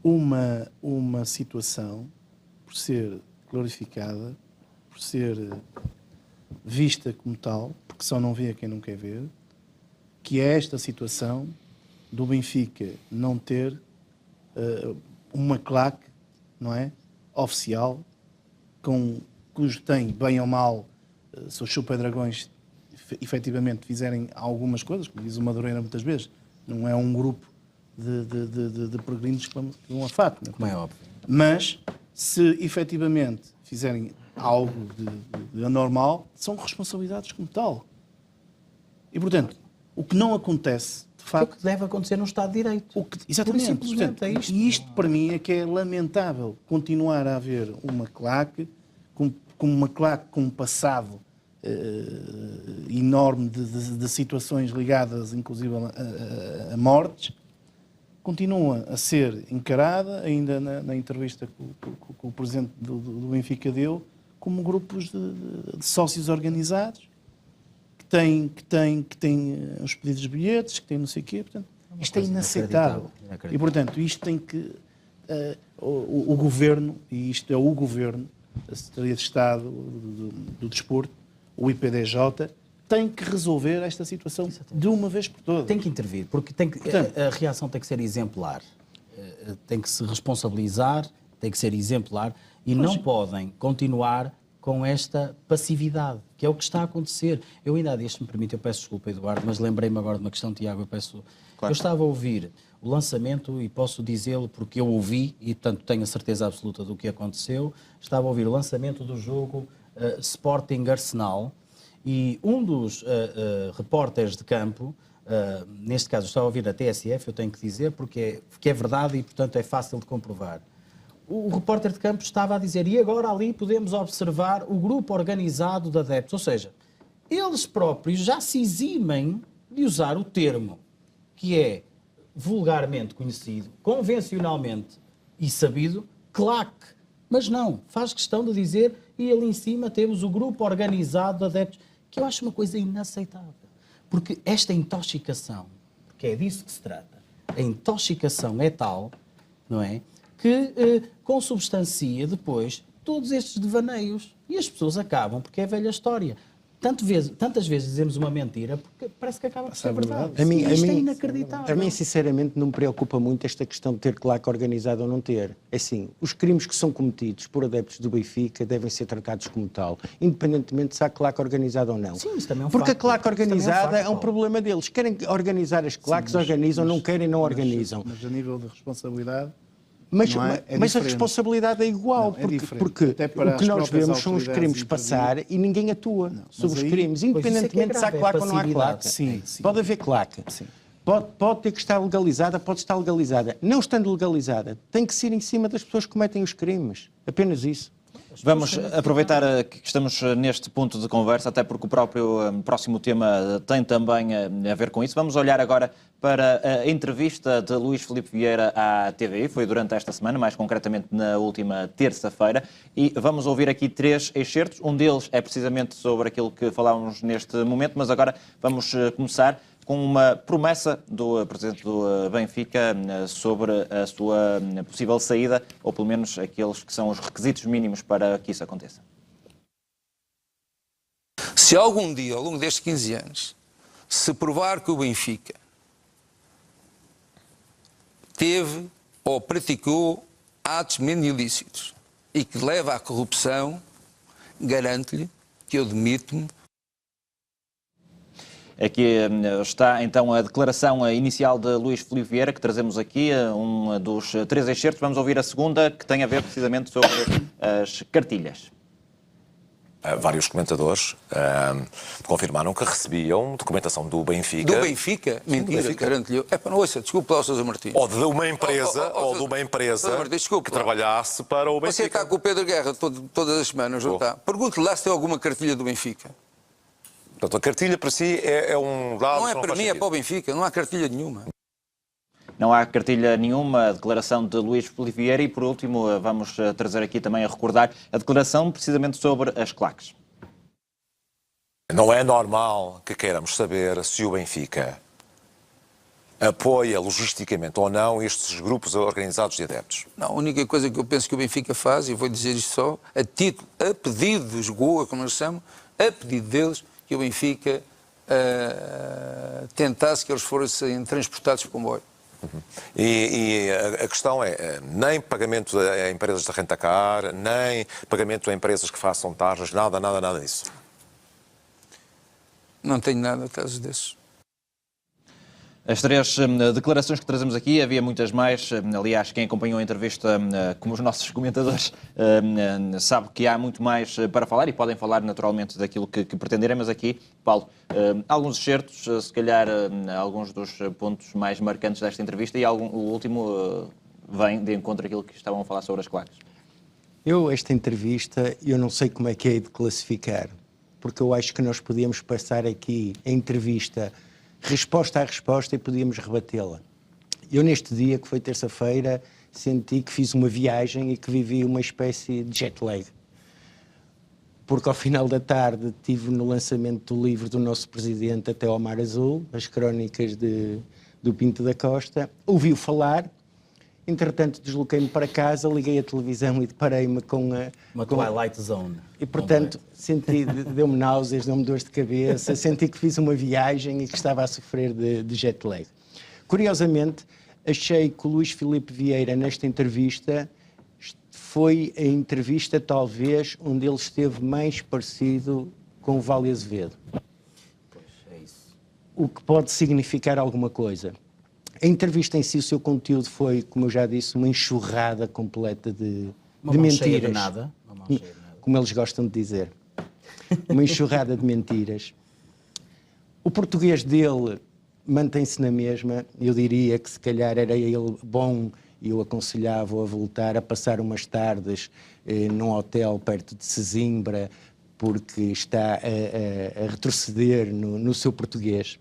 uma situação, por ser glorificada, por ser vista como tal, porque só não vê a quem não quer ver, que é esta situação do Benfica não ter uma claque, não é, oficial, cujo tem, bem ou mal, se os Super Dragões efetivamente fizerem algumas coisas, como diz o Madureira muitas vezes, não é um grupo de peregrinos que vão a fato. Como é óbvio. Mas, se efetivamente fizerem algo de anormal, são responsabilizados como tal. E, portanto, o que não acontece, de facto... O que deve acontecer no Estado de Direito. Exatamente. Portanto, é isto. E isto, para mim, é que é lamentável continuar a haver uma claque, com um passado enorme de situações ligadas, inclusive, a mortes, continua a ser encarada, ainda na entrevista que o presidente do Benfica deu, como grupos de sócios organizados, que têm os pedidos de bilhetes, que têm não sei o quê. Portanto, isto é inaceitável. E, portanto, isto tem que... o Governo, e isto é o Governo, a Secretaria de Estado do Desporto, o IPDJ, tem que resolver esta situação de uma vez por todas. Tem que intervir, porque a reação tem que ser exemplar. Tem que se responsabilizar, tem que ser exemplar e não podem continuar com esta passividade, que é o que está a acontecer. Eu ainda há dias, se me permite, eu peço desculpa, Eduardo, mas lembrei-me agora de uma questão, Tiago, Claro. Eu estava a ouvir o lançamento, e posso dizê-lo porque eu ouvi, e portanto tenho a certeza absoluta do que aconteceu, estava a ouvir o lançamento do jogo Sporting Arsenal, e um dos repórteres de campo, neste caso estava a ouvir a TSF, eu tenho que dizer, porque é verdade e portanto é fácil de comprovar. O repórter de campo estava a dizer, e agora ali podemos observar o grupo organizado de adeptos, ou seja, eles próprios já se eximem de usar o termo que é vulgarmente conhecido, convencionalmente e sabido, claque. Mas não, faz questão de dizer, e ali em cima temos o grupo organizado de adeptos, que eu acho uma coisa inaceitável. Porque esta intoxicação, porque é disso que se trata, a intoxicação é tal, não é, que consubstancia depois todos estes devaneios. E as pessoas acabam, porque é velha história. Tantas vezes dizemos uma mentira, porque parece que acaba por ser verdade. Isto é inacreditável. A mim, sinceramente, não me preocupa muito esta questão de ter claque organizada ou não ter. É assim, os crimes que são cometidos por adeptos do Benfica devem ser tratados como tal, independentemente se há claque organizada ou não. Sim, isso também é um porque facto. A claque organizada é um problema deles. Querem organizar as claques, organizam, não querem, não organizam. Mas a nível de responsabilidade, Mas, não é? mas a diferente. responsabilidade é igual, Não, é porque Até para o que as nós próprias vemos são os crimes autoridades passar e ninguém atua sobre os aí- crimes, Pois isso é que é independentemente se há grave, é claque ou não há passividade. claque. Sim, sim. Pode haver claque. Sim. Pode ter que estar legalizada, pode estar legalizada. Não estando legalizada, tem que ser em cima das pessoas que cometem os crimes. Apenas isso. Vamos aproveitar que estamos neste ponto de conversa, até porque o próprio próximo tema tem também a ver com isso. Vamos olhar agora para a entrevista de Luís Filipe Vieira à TVI, foi durante esta semana, mais concretamente na última terça-feira, e vamos ouvir aqui 3 excertos. Um deles é precisamente sobre aquilo que falávamos neste momento, mas agora vamos começar com uma promessa do presidente do Benfica sobre a sua possível saída, ou pelo menos aqueles que são os requisitos mínimos para que isso aconteça. Se algum dia, ao longo destes 15 anos, se provar que o Benfica teve ou praticou atos menos ilícitos e que leva à corrupção, garanto-lhe que eu demito-me. Aqui está então a declaração inicial de Luís Filipe Vieira, que trazemos aqui, um dos 3 excertos. Vamos ouvir a segunda, que tem a ver precisamente sobre as cartilhas. Vários comentadores confirmaram que recebiam documentação do Benfica. Do Benfica? Mentira, Benfica. garanto-lhe. Para não ouça, desculpe lá, Sousa Martins. Ou de uma empresa, Sousa Martins, desculpe que lá. trabalhasse para o Benfica. Você está com o Pedro Guerra todas as semanas, não está? Pergunte-lhe lá se tem alguma cartilha do Benfica. Portanto, a cartilha para si é um dado Não é que não para faz mim, é sentido. para o Benfica. Não há cartilha nenhuma. Não há cartilha nenhuma, a declaração de Luís Filipe Vieira, e por último vamos trazer aqui também a recordar a declaração precisamente sobre as claques. Não é normal que queiramos saber se o Benfica apoia logisticamente ou não estes grupos organizados de adeptos. Não, a única coisa que eu penso que o Benfica faz, e vou dizer isto só, a título, a pedido dos Goa, como eles chamam, a pedido deles, que o Benfica tentasse que eles fossem transportados por comboio. E a questão é, nem pagamento a empresas de rentacar, nem pagamento a empresas que façam tarjas, nada disso. Não tenho nada casos desses. As 3 declarações que trazemos aqui, havia muitas mais. Aliás, quem acompanhou a entrevista, como os nossos comentadores, sabe que há muito mais para falar e podem falar naturalmente daquilo que pretenderem, mas aqui, Paulo, alguns excertos, se calhar alguns dos pontos mais marcantes desta entrevista e o último vem de encontro àquilo que estavam a falar sobre as claques. Esta entrevista, eu não sei como é que é de classificar, porque eu acho que nós podíamos passar aqui a entrevista resposta a resposta e podíamos rebatê-la. Eu neste dia, que foi terça-feira, senti que fiz uma viagem e que vivi uma espécie de jet lag. Porque ao final da tarde estive no lançamento do livro do nosso presidente Até ao Mar Azul, as crónicas do Pinto da Costa, ouvi-o falar, entretanto desloquei-me para casa, liguei a televisão e deparei-me com Uma Twilight Zone. E, portanto, deu-me náuseas, deu-me dores de cabeça, senti que fiz uma viagem e que estava a sofrer de jet lag. Curiosamente, achei que o Luís Filipe Vieira, nesta entrevista, foi a entrevista, talvez, onde ele esteve mais parecido com o Vale Azevedo. Pois, é isso. O que pode significar alguma coisa. A entrevista em si, o seu conteúdo foi, como eu já disse, uma enxurrada completa de mentiras. Cheia de nada. Uma mão cheia de nada. Como eles gostam de dizer. Uma enxurrada de mentiras. O português dele mantém-se na mesma. Eu diria que se calhar era ele bom e eu aconselhava-o a voltar a passar umas tardes num hotel perto de Sesimbra, porque está a retroceder no seu português.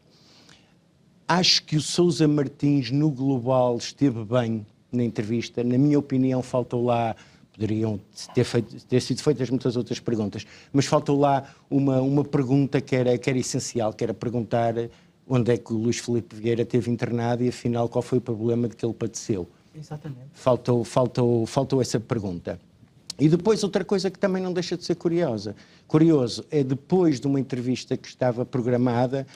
Acho que o Sousa Martins, no global, esteve bem na entrevista. Na minha opinião, faltou lá, poderiam ter sido feitas muitas outras perguntas, mas faltou lá uma pergunta que era essencial, que era perguntar onde é que o Luís Filipe Vieira esteve internado e, afinal, qual foi o problema de que ele padeceu. Exatamente. Faltou essa pergunta. E depois, outra coisa que também não deixa de ser curioso é, depois de uma entrevista que estava programada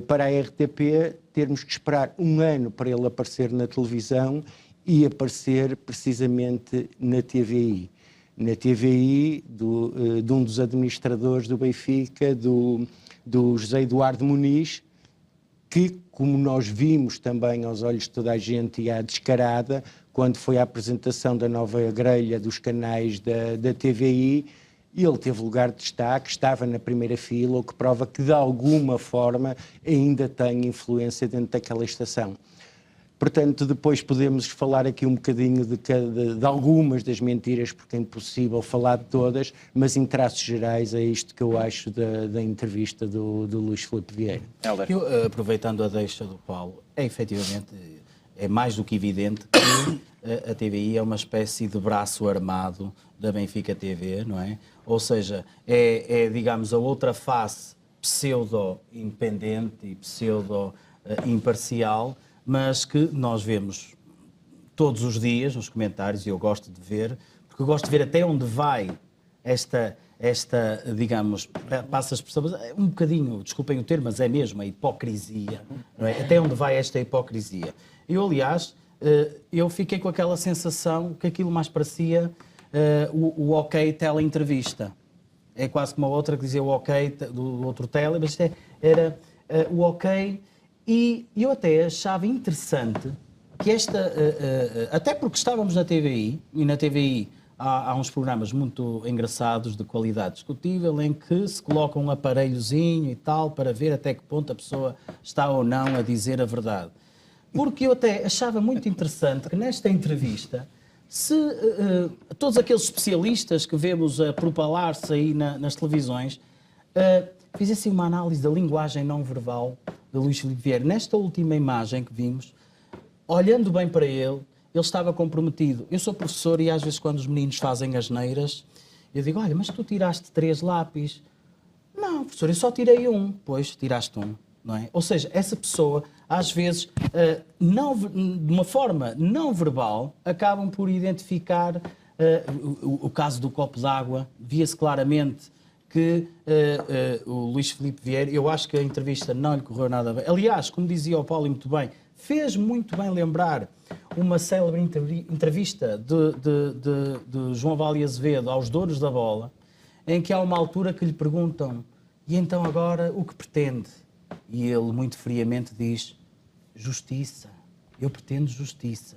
para a RTP, termos que esperar um ano para ele aparecer na televisão e aparecer precisamente na TVI. Na TVI de um dos administradores do Benfica, do José Eduardo Muniz, que, como nós vimos também aos olhos de toda a gente e à descarada, quando foi a apresentação da nova grelha dos canais da TVI, ele teve lugar de destaque, estava na primeira fila, o que prova que, de alguma forma, ainda tem influência dentro daquela estação. Portanto, depois podemos falar aqui um bocadinho de algumas das mentiras, porque é impossível falar de todas, mas em traços gerais é isto que eu acho da entrevista do Luís Filipe Vieira. Eu, aproveitando a deixa do Paulo, efetivamente, é mais do que evidente que a TVI é uma espécie de braço armado da Benfica TV, não é? Ou seja, digamos, a outra face pseudo-independente e pseudo-imparcial, mas que nós vemos todos os dias nos comentários, e eu gosto de ver, porque eu gosto de ver até onde vai esta digamos, passa a expressão, um bocadinho, desculpem o termo, mas é mesmo a hipocrisia, não é? Até onde vai esta hipocrisia? Eu, aliás, eu fiquei com aquela sensação que aquilo mais parecia o ok teleentrevista. É quase como a outra que dizia o ok do outro tele, mas isto era o ok. E eu até achava interessante que até porque estávamos na TVI, e na TVI há uns programas muito engraçados, de qualidade discutível, em que se coloca um aparelhozinho e tal, para ver até que ponto a pessoa está ou não a dizer a verdade. Porque eu até achava muito interessante que nesta entrevista, se todos aqueles especialistas que vemos a propalar-se aí nas televisões, fizessem uma análise da linguagem não verbal de Luís Filipe Vieira. Nesta última imagem que vimos, olhando bem para ele estava comprometido. Eu sou professor e às vezes quando os meninos fazem asneiras, eu digo, olha, mas tu tiraste 3 lápis. Não, professor, eu só tirei 1. Pois, tiraste 1, não é? Ou seja, essa pessoa, às vezes, de uma forma não verbal, acabam por identificar o caso do copo d'água. Via-se claramente que o Luís Filipe Vieira, eu acho que a entrevista não lhe correu nada bem. Aliás, como dizia o Paulo muito bem, fez muito bem lembrar uma célebre entrevista de João Vale Azevedo aos donos da bola, em que há uma altura que lhe perguntam, e então agora o que pretende? E ele muito friamente diz, justiça, eu pretendo justiça.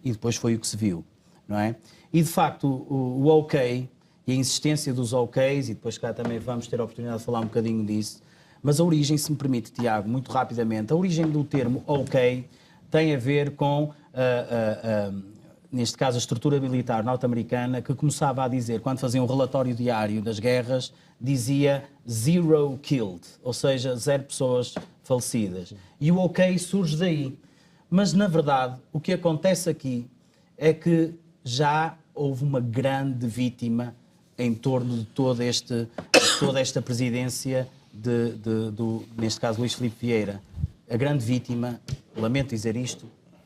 E depois foi o que se viu, não é? E de facto o ok, e a insistência dos OKs, e depois cá também vamos ter a oportunidade de falar um bocadinho disso, mas a origem, se me permite, Tiago, muito rapidamente, a origem do termo OK tem a ver com, neste caso, a estrutura militar norte-americana, que começava a dizer, quando fazia um relatório diário das guerras, dizia 0 killed, ou seja, 0 pessoas falecidas. E o OK surge daí. Mas, na verdade, o que acontece aqui é que já houve uma grande vítima em torno de toda esta presidência neste caso, Luís Filipe Vieira. A grande vítima, lamento dizer isto,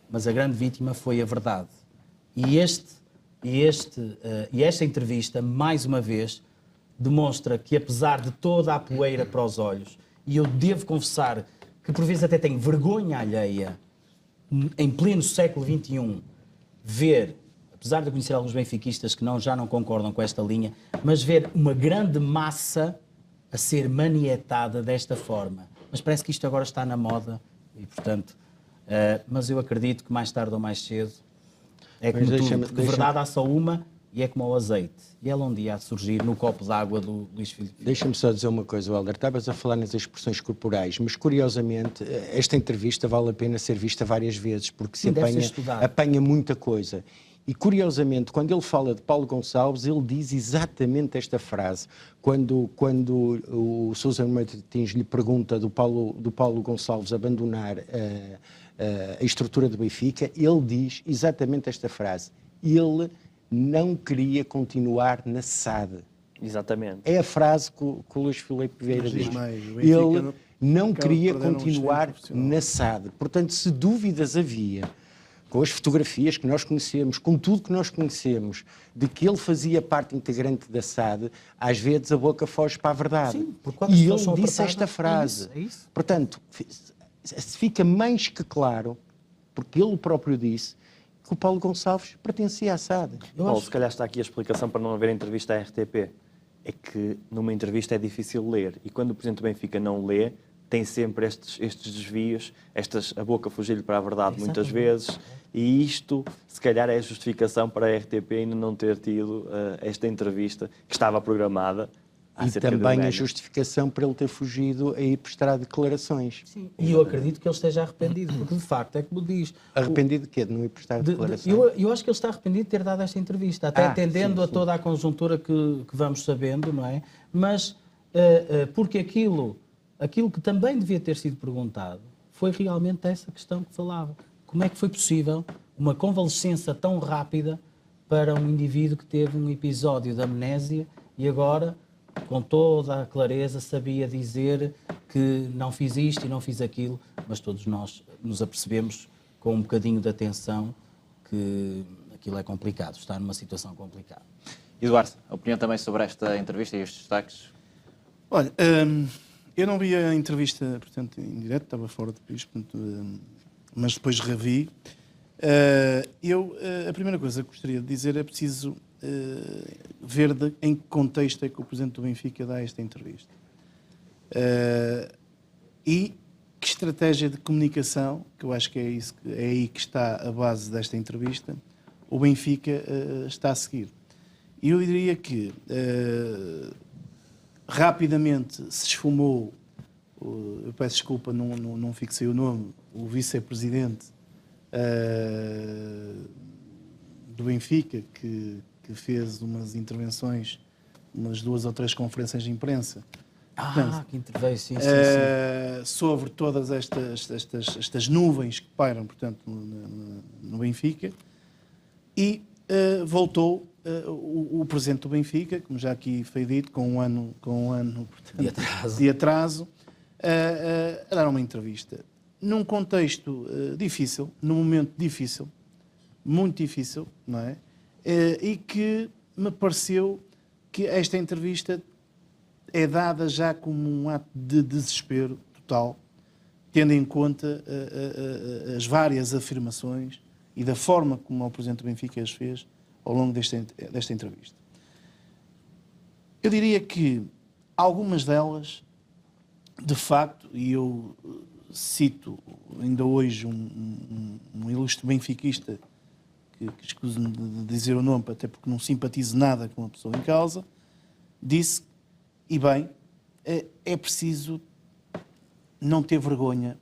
mas a grande vítima foi a verdade. E esta entrevista, mais uma vez, demonstra que, apesar de toda a poeira para os olhos, e eu devo confessar que por vezes até tenho vergonha alheia, em pleno século XXI, ver, apesar de eu conhecer alguns benfiquistas que já não concordam com esta linha, mas ver uma grande massa a ser manietada desta forma. Mas parece que isto agora está na moda e, portanto, mas eu acredito que mais tarde ou mais cedo é como tudo, porque verdade há só uma e é como o azeite. E ela um dia há de surgir no copo d'água do Luís Filipe. Deixa-me só dizer uma coisa, Helder. Estavas a falar nas expressões corporais, mas curiosamente esta entrevista vale a pena ser vista várias vezes, porque se apanha muita coisa. E, curiosamente, quando ele fala de Paulo Gonçalves, ele diz exatamente esta frase. Quando o Sousa Martins lhe pergunta do Paulo Gonçalves abandonar a estrutura do Benfica, ele diz exatamente esta frase. Ele não queria continuar na SAD. Exatamente. É a frase que o Luís Filipe Vieira diz. Ele não queria continuar na SAD. Portanto, se dúvidas havia, com as fotografias que nós conhecemos, com tudo que nós conhecemos, de que ele fazia parte integrante da SAD, às vezes a boca foge para a verdade. Sim, e ele disse esta frase. É isso. Portanto, fica mais que claro, porque ele próprio disse, que o Paulo Gonçalves pertencia à SAD. Paulo, se calhar está aqui a explicação para não haver entrevista à RTP. É que numa entrevista é difícil ler, e quando o Presidente do Benfica não lê, tem sempre estes desvios, a boca fugir-lhe para a verdade muitas vezes, e isto, se calhar, é a justificação para a RTP ainda não ter tido esta entrevista que estava programada. E também a justificação para ele ter fugido a ir prestar declarações. Sim. E eu acredito que ele esteja arrependido, porque de facto é como diz. Arrependido de quê? De não ir prestar declarações? Eu acho que ele está arrependido de ter dado esta entrevista, até atendendo a toda a conjuntura que vamos sabendo, não é? Mas porque aquilo que também devia ter sido perguntado foi realmente essa questão que falava. Como é que foi possível uma convalescença tão rápida para um indivíduo que teve um episódio de amnésia e agora, com toda a clareza, sabia dizer que não fiz isto e não fiz aquilo, mas todos nós nos apercebemos com um bocadinho de atenção que aquilo é complicado, está numa situação complicada. Eduardo, a opinião também sobre esta entrevista e os destaques? Olha, eu não vi a entrevista, portanto, em direto, estava fora do país, portanto, mas depois revi. A primeira coisa que gostaria de dizer é preciso ver em que contexto é que o Presidente do Benfica dá esta entrevista. E que estratégia de comunicação, que eu acho que é aí que está a base desta entrevista, o Benfica está a seguir. E eu diria que rapidamente se esfumou, eu peço desculpa, não fixei o nome, o vice-presidente do Benfica, que fez umas intervenções, umas 2 ou 3 conferências de imprensa. Portanto, que interveio, sim. Sobre todas estas nuvens que pairam, portanto, no Benfica. E voltou o presidente do Benfica, como já aqui foi dito, com um ano portanto, de atraso, a dar uma entrevista. Num contexto difícil, num momento difícil, muito difícil, não é? E que me pareceu que esta entrevista é dada já como um ato de desespero total, tendo em conta as várias afirmações e da forma como o Presidente do Benfica as fez ao longo desta entrevista. Eu diria que algumas delas, de facto, e eu cito ainda hoje um ilustre benfiquista, que escuso-me de dizer o nome, até porque não simpatizo nada com a pessoa em causa, disse, e bem, é preciso não ter vergonha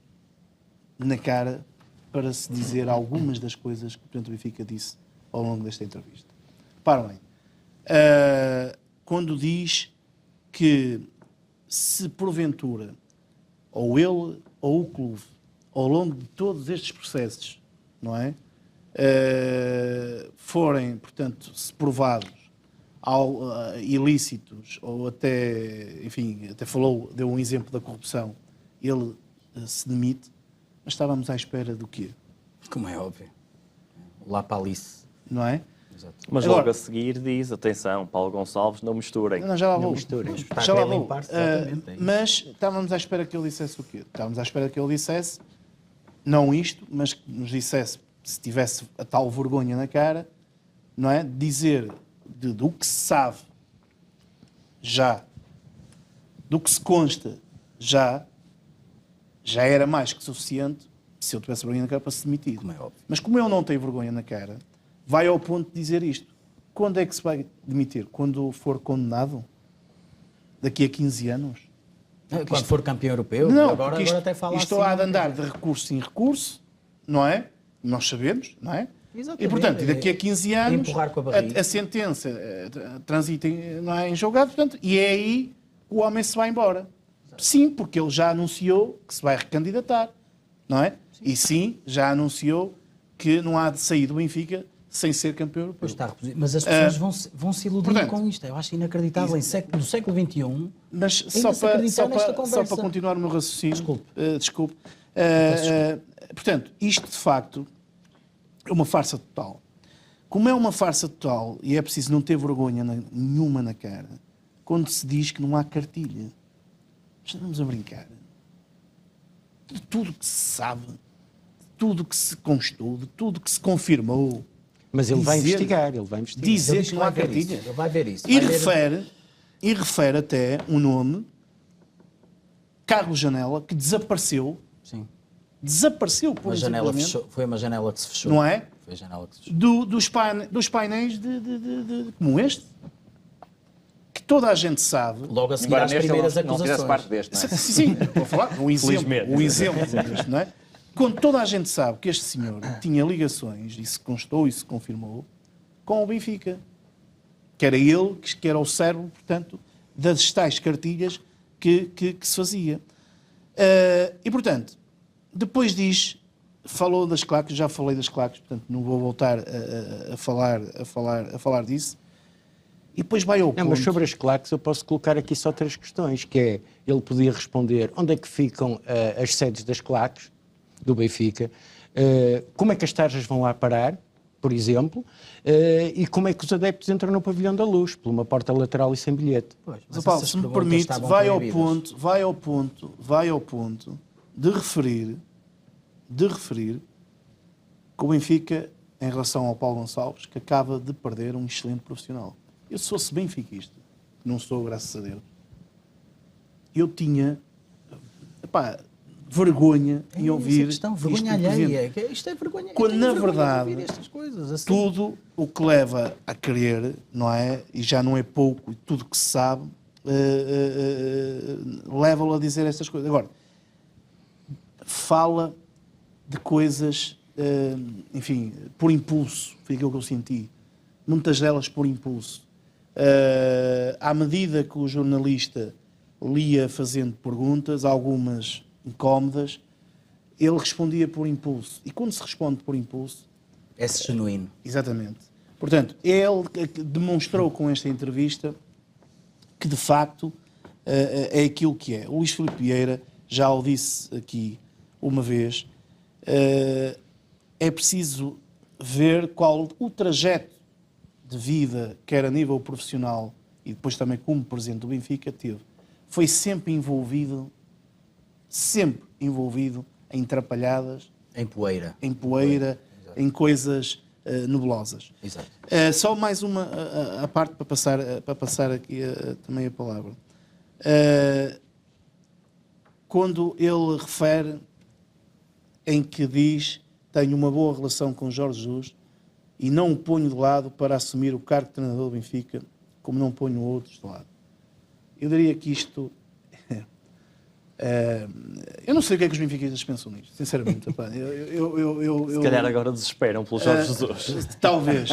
na cara para se dizer algumas das coisas que o Presidente do Benfica disse ao longo desta entrevista. Reparem bem, quando diz que se porventura, ou ele ou o clube, ao longo de todos estes processos, não é? Forem, portanto, se provados ilícitos, ou até, enfim, deu um exemplo da corrupção, ele se demite, mas estávamos à espera do quê? Como é óbvio. Lá para Alice. Não é? Exato. Mas agora, logo a seguir diz, atenção, Paulo Gonçalves, não misturem. Não, já lá vou. Já lá vou. Mas estávamos à espera que ele dissesse o quê? Estávamos à espera que ele dissesse, não isto, mas que nos dissesse, se tivesse a tal vergonha na cara, não é? Dizer do que se sabe já, do que se consta já era mais que suficiente se eu tivesse vergonha na cara para se demitir. Como é óbvio. Mas como ele não tem vergonha na cara, vai ao ponto de dizer isto. Quando é que se vai demitir? Quando for condenado? Daqui a 15 anos? Quando for campeão europeu? Não, agora até fala isto assim, há de andar de recurso em recurso, não é? Nós sabemos, não é? Exatamente. E, portanto, daqui a 15 anos a sentença transita não é, em julgado, portanto, e é aí que o homem se vai embora. Sim, porque ele já anunciou que se vai recandidatar, não é? Sim. E sim, já anunciou que não há de sair do Benfica sem ser campeão europeu. Pois está, mas as pessoas vão se iludir, portanto, com isto. Eu acho inacreditável. No século XXI, mas só para continuar o meu raciocínio, desculpe. Portanto, isto de facto é uma farsa total. Como é uma farsa total, e é preciso não ter vergonha nenhuma na cara, quando se diz que não há cartilha. Estamos a brincar. De tudo que se sabe, de tudo que se constou, de tudo que se confirmou. Mas ele vai investigar, Dizer que não há cartilha. Ele vai ver isso. E refere até um nome, Carlos Janela, que desapareceu. Sim. Desapareceu, por Foi uma janela que se fechou. Não é? Foi a janela que se fechou. Dos painéis como este, que toda a gente sabe. Logo a seguir às primeiras não fizesse acusações. parte deste, não é? Sim, vou falar. Um exemplo deste, não é? Quando toda a gente sabe que este senhor tinha ligações, e se constou e se confirmou, com o Benfica. Que era ele, que era o cérebro, portanto, das tais cartilhas que se fazia. E, portanto, depois falou das claques, já falei das claques, portanto, não vou voltar a falar disso. E depois vai ao ponto. Mas sobre as claques eu posso colocar aqui só 3 questões, que é, ele podia responder onde é que ficam as sedes das claques do Benfica, como é que as tarjas vão lá parar, por exemplo, e como é que os adeptos entram no Pavilhão da Luz, por uma porta lateral e sem bilhete. Mas Paulo, se me permite, vai ao ponto de referir que o Benfica, em relação ao Paulo Gonçalves, que acaba de perder um excelente profissional. Eu, se fosse benfiquista, não sou, graças a Deus, eu tinha vergonha em ouvir vergonha alheia. Isto é vergonha. Quando, na verdade, estas coisas, assim. tudo o que leva a querer, não é? E já não é pouco, e tudo que se sabe, leva-lo a dizer estas coisas. Agora, fala de coisas, enfim, por impulso, foi aquilo que eu senti. Muitas delas por impulso. À medida que o jornalista lia fazendo perguntas, algumas incómodas, ele respondia por impulso. E quando se responde por impulso... É genuíno. Exatamente. Portanto, ele demonstrou com esta entrevista que, de facto, é aquilo que é. O Luís Filipe Vieira já o disse aqui uma vez, é preciso ver qual o trajeto de vida, quer a nível profissional e depois também como presidente do Benfica, teve. Foi sempre envolvido em trapalhadas, em poeira, em coisas nebulosas. Exato. Só mais uma a parte para passar aqui também a palavra. Quando ele refere em que diz tenho uma boa relação com Jorge Jesus e não o ponho de lado para assumir o cargo de treinador do Benfica, como não ponho outros de lado. Eu diria que isto... eu não sei o que é que os benfiquistas pensam nisto, sinceramente. Se calhar agora desesperam pelo Jorge Jesus. Talvez.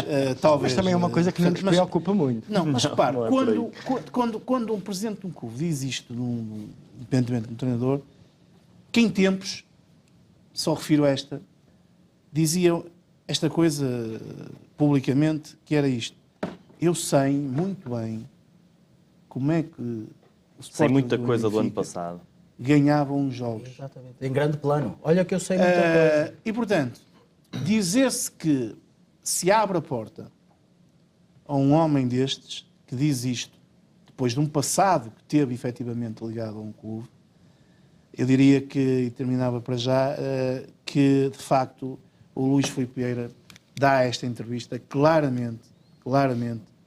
Mas também é uma coisa que não nos preocupa muito. Não, mas repare, quando um presidente de um clube diz isto, independentemente de um treinador, que em tempos, só refiro a esta, dizia esta coisa publicamente, que era isto. Eu sei muito bem como é que o Sporting sei muita coisa do ano passado. Ganhavam os jogos. Exatamente. Em grande plano. Olha que eu sei muita coisa. E, portanto, dizer-se que se abre a porta a um homem destes que diz isto, depois de um passado que teve efetivamente ligado a um clube, eu diria que, e terminava para já, que de facto o Luís Filipe Vieira dá esta entrevista claramente,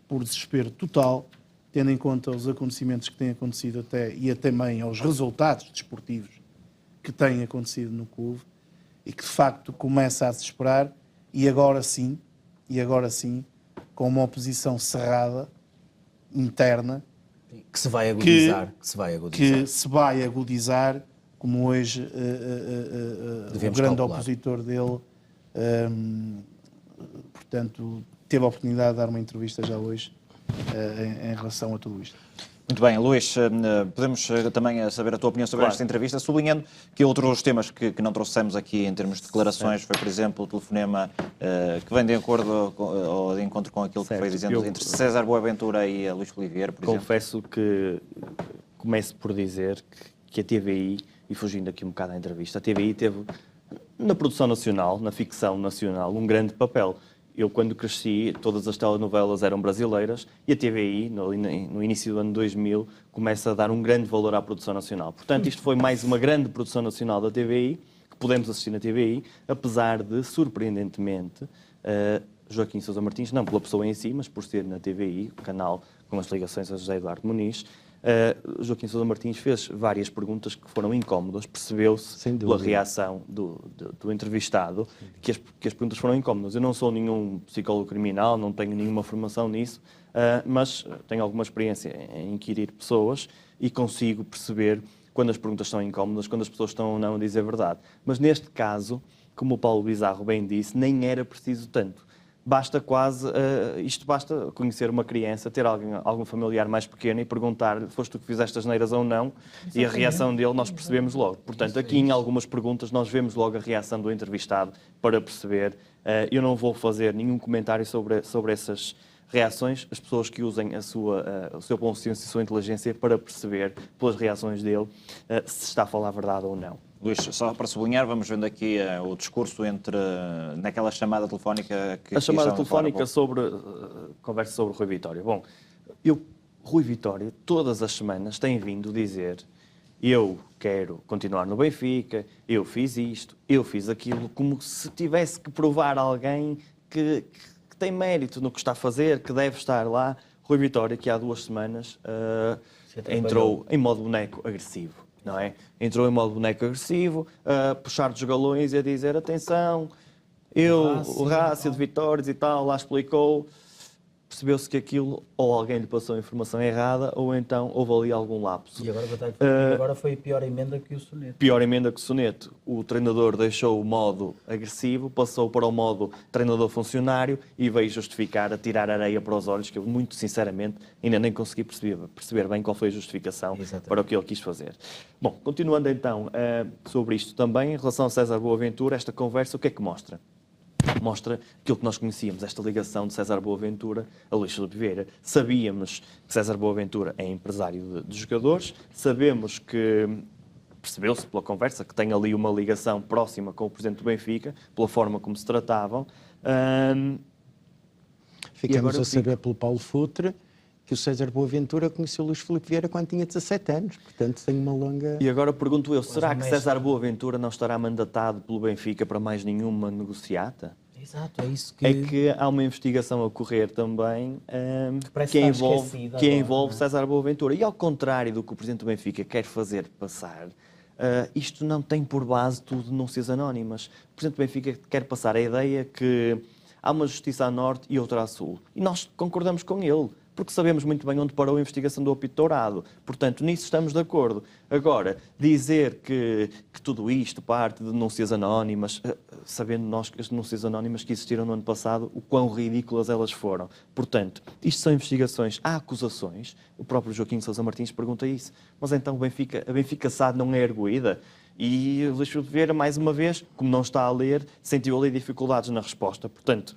por desespero total, tendo em conta os acontecimentos que têm acontecido até, e também aos resultados desportivos que têm acontecido no clube, e que de facto começa a desesperar, e agora sim, com uma oposição cerrada, interna, que se vai agudizar. Que se vai agudizar, como hoje o grande opositor dele, portanto, teve a oportunidade de dar uma entrevista já hoje em relação a tudo isto. Muito bem, Luís, podemos também saber a tua opinião sobre esta entrevista, sublinhando que outros temas que não trouxemos aqui em termos de declarações foi, por exemplo, o telefonema que vem de acordo ou de encontro com aquilo que foi dizendo entre César Boaventura e Luís Filipe Vieira, por exemplo. Confesso que começo por dizer que a TVI, e fugindo aqui um bocado à entrevista, a TVI teve na produção nacional, na ficção nacional, um grande papel. Eu, quando cresci, todas as telenovelas eram brasileiras e a TVI, no início do ano 2000, começa a dar um grande valor à produção nacional. Portanto, isto foi mais uma grande produção nacional da TVI, que podemos assistir na TVI, apesar de, surpreendentemente, Joaquim Sousa Martins, não pela pessoa em si, mas por ser na TVI, o canal com as ligações a José Eduardo Muniz, Joaquim Sousa Martins fez várias perguntas que foram incómodas, percebeu-se pela reação do entrevistado que as perguntas foram incómodas. Eu não sou nenhum psicólogo criminal, não tenho nenhuma formação nisso, mas tenho alguma experiência em inquirir pessoas e consigo perceber quando as perguntas são incómodas, quando as pessoas estão ou não a dizer a verdade. Mas neste caso, como o Paulo Bizarro bem disse, nem era preciso tanto. Basta conhecer uma criança, ter algum familiar mais pequeno e perguntar-lhe, foste tu que fizeste as neiras ou não, e a reação dele nós percebemos logo. Portanto, aqui em algumas perguntas nós vemos logo a reação do entrevistado para perceber. Eu não vou fazer nenhum comentário sobre essas reações, as pessoas que usem o seu bom senso e a sua inteligência para perceber, pelas reações dele, se está a falar a verdade ou não. Luís, só para sublinhar, vamos vendo aqui o discurso naquela chamada telefónica que... A chamada telefónica conversa sobre Rui Vitória. Bom, Rui Vitória, todas as semanas, tem vindo dizer: eu quero continuar no Benfica, eu fiz isto, eu fiz aquilo, como se tivesse que provar a alguém que tem mérito no que está a fazer, que deve estar lá. Rui Vitória, que há 2 semanas entrou em modo boneco agressivo. Não é? Entrou em modo boneco agressivo, a puxar dos galões e a dizer: atenção, o rácio de vitórias e tal, lá explicou. Percebeu-se que aquilo, ou alguém lhe passou a informação errada, ou então houve ali algum lapso. E agora foi pior emenda que o soneto. Pior emenda que o soneto. O treinador deixou o modo agressivo, passou para o modo treinador funcionário e veio justificar, a tirar areia para os olhos, que eu, muito sinceramente, ainda nem consegui perceber bem qual foi a justificação para o que ele quis fazer. Bom, continuando então sobre isto também, em relação a César Boaventura, esta conversa, o que é que mostra? Mostra aquilo que nós conhecíamos, esta ligação de César Boaventura a Luís Filipe Vieira. Sabíamos que César Boaventura é empresário de jogadores, sabemos que, percebeu-se pela conversa, que tem ali uma ligação próxima com o presidente do Benfica, pela forma como se tratavam. Ficamos a saber pelo Paulo Futre que o César Boaventura conheceu o Luís Filipe Vieira quando tinha 17 anos, portanto tem uma longa... E agora pergunto eu, será que César Boaventura não estará mandatado pelo Benfica para mais nenhuma negociata? Exato, é isso que... É que há uma investigação a correr também que envolve César Boaventura. E ao contrário do que o Presidente do Benfica quer fazer passar, isto não tem por base tudo denúncias anónimas. O Presidente do Benfica quer passar a ideia que há uma justiça a norte e outra a sul. E nós concordamos com ele, porque sabemos muito bem onde parou a investigação do apito dourado. Portanto, nisso estamos de acordo. Agora, dizer que tudo isto parte de denúncias anónimas, sabendo nós que as denúncias anónimas que existiram no ano passado, o quão ridículas elas foram. Portanto, isto são investigações, há acusações. O próprio Joaquim Sousa Martins pergunta isso. Mas então a Benfica SAD não é erguida? E o Luís Filipe Vieira, mais uma vez, como não está a ler, sentiu ali dificuldades na resposta. Portanto,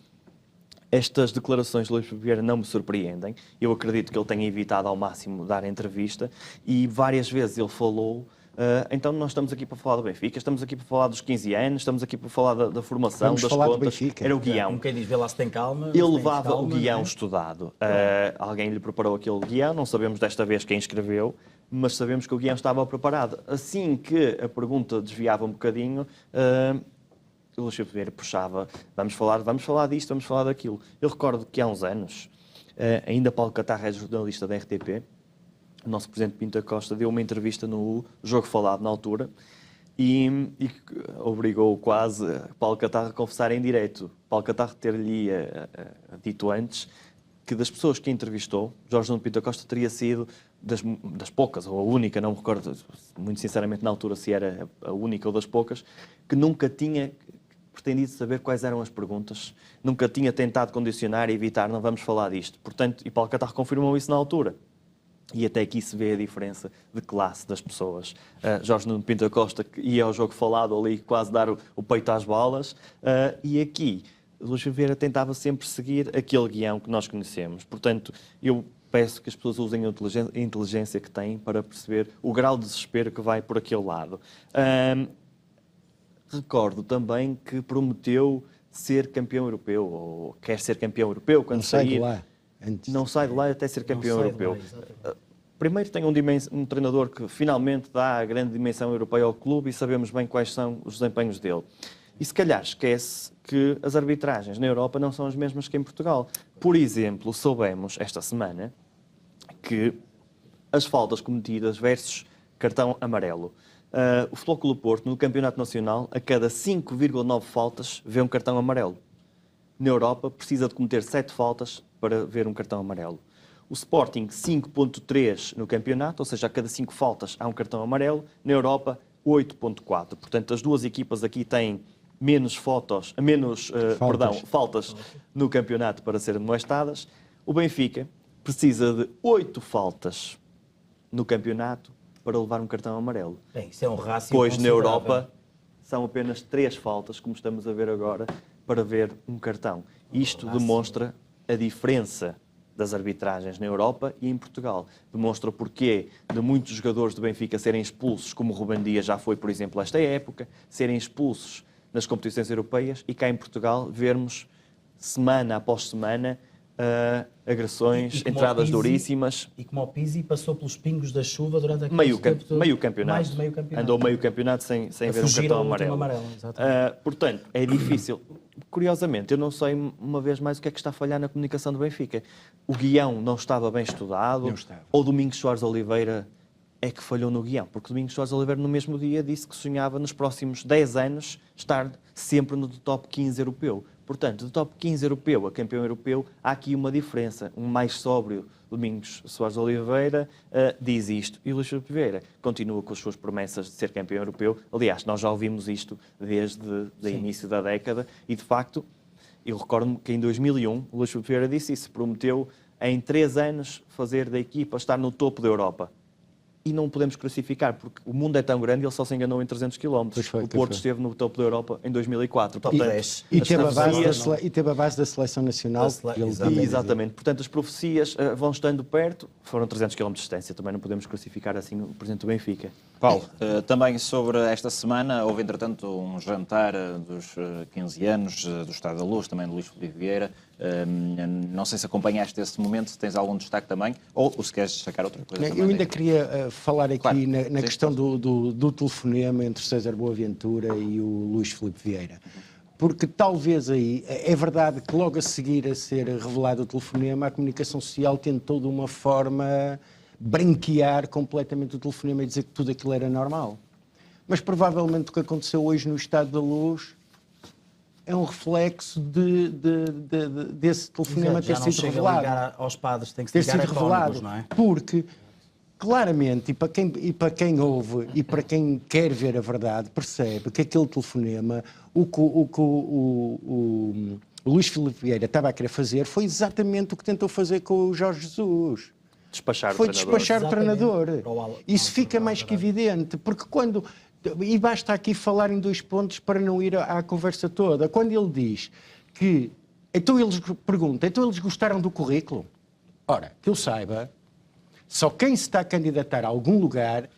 estas declarações de Luís Filipe Vieira não me surpreendem. Eu acredito que ele tenha evitado ao máximo dar entrevista e várias vezes ele falou. Então nós estamos aqui para falar do Benfica, estamos aqui para falar dos 15 anos, estamos aqui para falar da formação, vamos das falar contas. Era o guião. Como quem diz, vê lá se tem calma. Ele levava o guião estudado. Alguém lhe preparou aquele guião, não sabemos desta vez quem escreveu, mas sabemos que o guião estava preparado. Assim que a pergunta desviava um bocadinho, o Luís Filipe Vieira puxava, vamos falar disto, vamos falar daquilo. Eu recordo que há uns anos, ainda Paulo Catarra é jornalista da RTP, o nosso presidente Pinto da Costa deu uma entrevista no Jogo Falado na altura e obrigou quase Paulo Catarra a confessar em direto. Paulo Catarra ter-lhe dito antes que das pessoas que entrevistou, Jorge Nuno Pinto da Costa teria sido das poucas, ou a única, não me recordo muito sinceramente na altura se era a única ou das poucas, que nunca tinha pretendido saber quais eram as perguntas, nunca tinha tentado condicionar e evitar, não vamos falar disto. Portanto, e Paulo Catarro confirmou isso na altura. E até aqui se vê a diferença de classe das pessoas. Jorge Nuno Pinto da Costa que ia ao Jogo Falado ali quase dar o peito às balas, e aqui Luís Vieira tentava sempre seguir aquele guião que nós conhecemos. Portanto, eu peço que as pessoas usem a inteligência que têm para perceber o grau de desespero que vai por aquele lado. Recordo também que prometeu ser campeão europeu, ou quer ser campeão europeu quando sair. Não sai de lá até ser campeão europeu. Primeiro tem um treinador que finalmente dá a grande dimensão europeia ao clube e sabemos bem quais são os desempenhos dele. E se calhar esquece que as arbitragens na Europa não são as mesmas que em Portugal. Por exemplo, soubemos esta semana que as faltas cometidas versus cartão amarelo. O Futebol Clube do Porto, no Campeonato Nacional, a cada 5,9 faltas vê um cartão amarelo. Na Europa, precisa de cometer 7 faltas para ver um cartão amarelo. O Sporting, 5,3 no campeonato, ou seja, a cada 5 faltas há um cartão amarelo. Na Europa, 8,4. Portanto, as duas equipas aqui têm menos faltas no campeonato para serem amoestadas. O Benfica precisa de 8 faltas no campeonato para levar um cartão amarelo. Bem, isso é um rácio Pois na considerável. Europa são apenas 3 faltas, como estamos a ver agora, para ver um cartão. Isto demonstra a diferença das arbitragens na Europa e em Portugal. Demonstra o porquê de muitos jogadores do Benfica serem expulsos, como o Rubem Dias já foi, por exemplo, esta época, serem expulsos nas competições europeias e cá em Portugal vermos, semana após semana, agressões, E como entradas o Pizzi- duríssimas. E como o Pizzi passou pelos pingos da chuva durante aquele Meio tempo todo, campeonato. mais de meio campeonato. Andou meio campeonato sem ver um fugir cartão ao último amarelo. amarelo, exatamente. Portanto, é difícil. Curiosamente, eu não sei, uma vez mais, o que é que está a falhar na comunicação do Benfica. O guião não estava bem estudado, Não estava. ou Domingos Soares Oliveira é que falhou no guião, porque Domingos Soares Oliveira no mesmo dia disse que sonhava nos próximos 10 anos estar sempre no top 15 europeu. Portanto, do top 15 europeu a campeão europeu, há aqui uma diferença. Um mais sóbrio Domingos Soares Oliveira diz isto. E o Luís Filipe Vieira continua com as suas promessas de ser campeão europeu. Aliás, nós já ouvimos isto desde o início da década e, de facto, eu recordo-me que em 2001 o Luís Filipe Vieira disse isso. Prometeu em 3 anos fazer da equipa estar no topo da Europa. E não podemos classificar, porque o mundo é tão grande e ele só se enganou em 300 km. O Porto esteve no topo da Europa em 2004. Top Portanto, 10. E as teve a base da seleção nacional. Exatamente. Portanto, as profecias vão estando perto. Foram 300 km de distância. Também não podemos classificar assim o presidente do Benfica. Paulo, também sobre esta semana, houve entretanto um jantar dos 15 anos do Estado da Luz, também do Luís Filipe Vieira. Não sei se acompanhaste esse momento, se tens algum destaque também, ou se queres destacar outra coisa também. Eu ainda queria falar aqui Claro, na sim, questão do telefonema entre César Boaventura e o Luís Filipe Vieira. Porque talvez aí, é verdade que logo a seguir a ser revelado o telefonema, a comunicação social tentou de uma forma branquear completamente o telefonema e dizer que tudo aquilo era normal. Mas provavelmente o que aconteceu hoje no Estado da Luz é um reflexo desse telefonema ter sido Já não revelado. chega a ligar aos padres, tem que se Ter ligar sido a revelado. cónegos, não é? Porque, claramente, e para quem ouve e para quem quer ver a verdade, percebe que aquele telefonema, o que o Luís Filipe Vieira estava a querer fazer foi exatamente o que tentou fazer com o Jorge Jesus. Despachar Foi o treinador. despachar o Exatamente. treinador. Isso fica mais que evidente, porque quando... E basta aqui falar em 2 pontos para não ir à conversa toda. Quando ele diz que... Então eles perguntam, então eles gostaram do currículo? Ora, que eu saiba, só quem se está a candidatar a algum lugar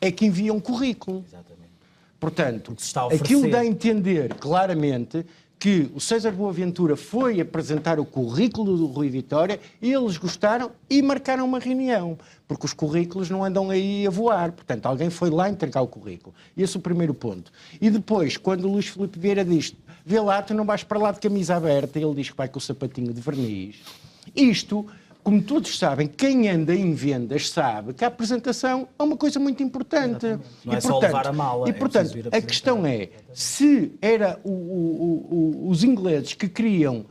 é que envia um currículo. Exatamente. Portanto, se está a oferecer. aquilo dá a entender claramente que o César Boaventura foi apresentar o currículo do Rui Vitória, eles gostaram e marcaram uma reunião, porque os currículos não andam aí a voar. Portanto, alguém foi lá entregar o currículo. Esse é o primeiro ponto. E depois, quando o Luís Filipe Vieira diz, vê lá, tu não vais para lá de camisa aberta, ele diz que vai com o sapatinho de verniz. Isto... Como todos sabem, quem anda em vendas sabe que a apresentação é uma coisa muito importante. Não é só levar a mala, E, é portanto, preciso ir a questão é, se era os ingleses que queriam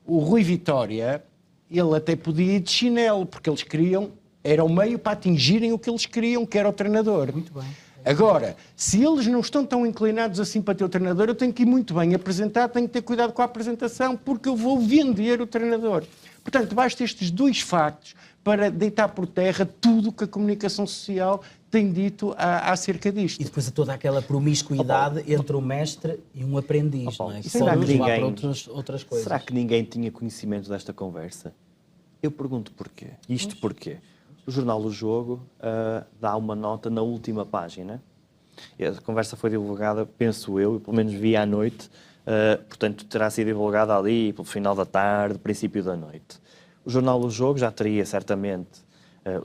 o Rui Vitória, ele até podia ir de chinelo, porque eles queriam, era o meio para atingirem o que eles queriam, que era o treinador. Muito bem. Agora, se eles não estão tão inclinados assim para ter o treinador, eu tenho que ir muito bem apresentar, tenho que ter cuidado com a apresentação, porque eu vou vender o treinador. Portanto, basta estes 2 factos para deitar por terra tudo o que a comunicação social tem dito acerca disto. E depois toda aquela promiscuidade entre o mestre e um aprendiz, não é? Que será pode que levar ninguém- para outras coisas. Será que ninguém tinha conhecimento desta conversa? Eu pergunto porquê. Isto porquê? O jornal O Jogo dá uma nota na última página. E a conversa foi divulgada, penso eu, pelo menos vi à noite, portanto terá sido divulgada ali pelo final da tarde, princípio da noite. O jornal O Jogo já teria certamente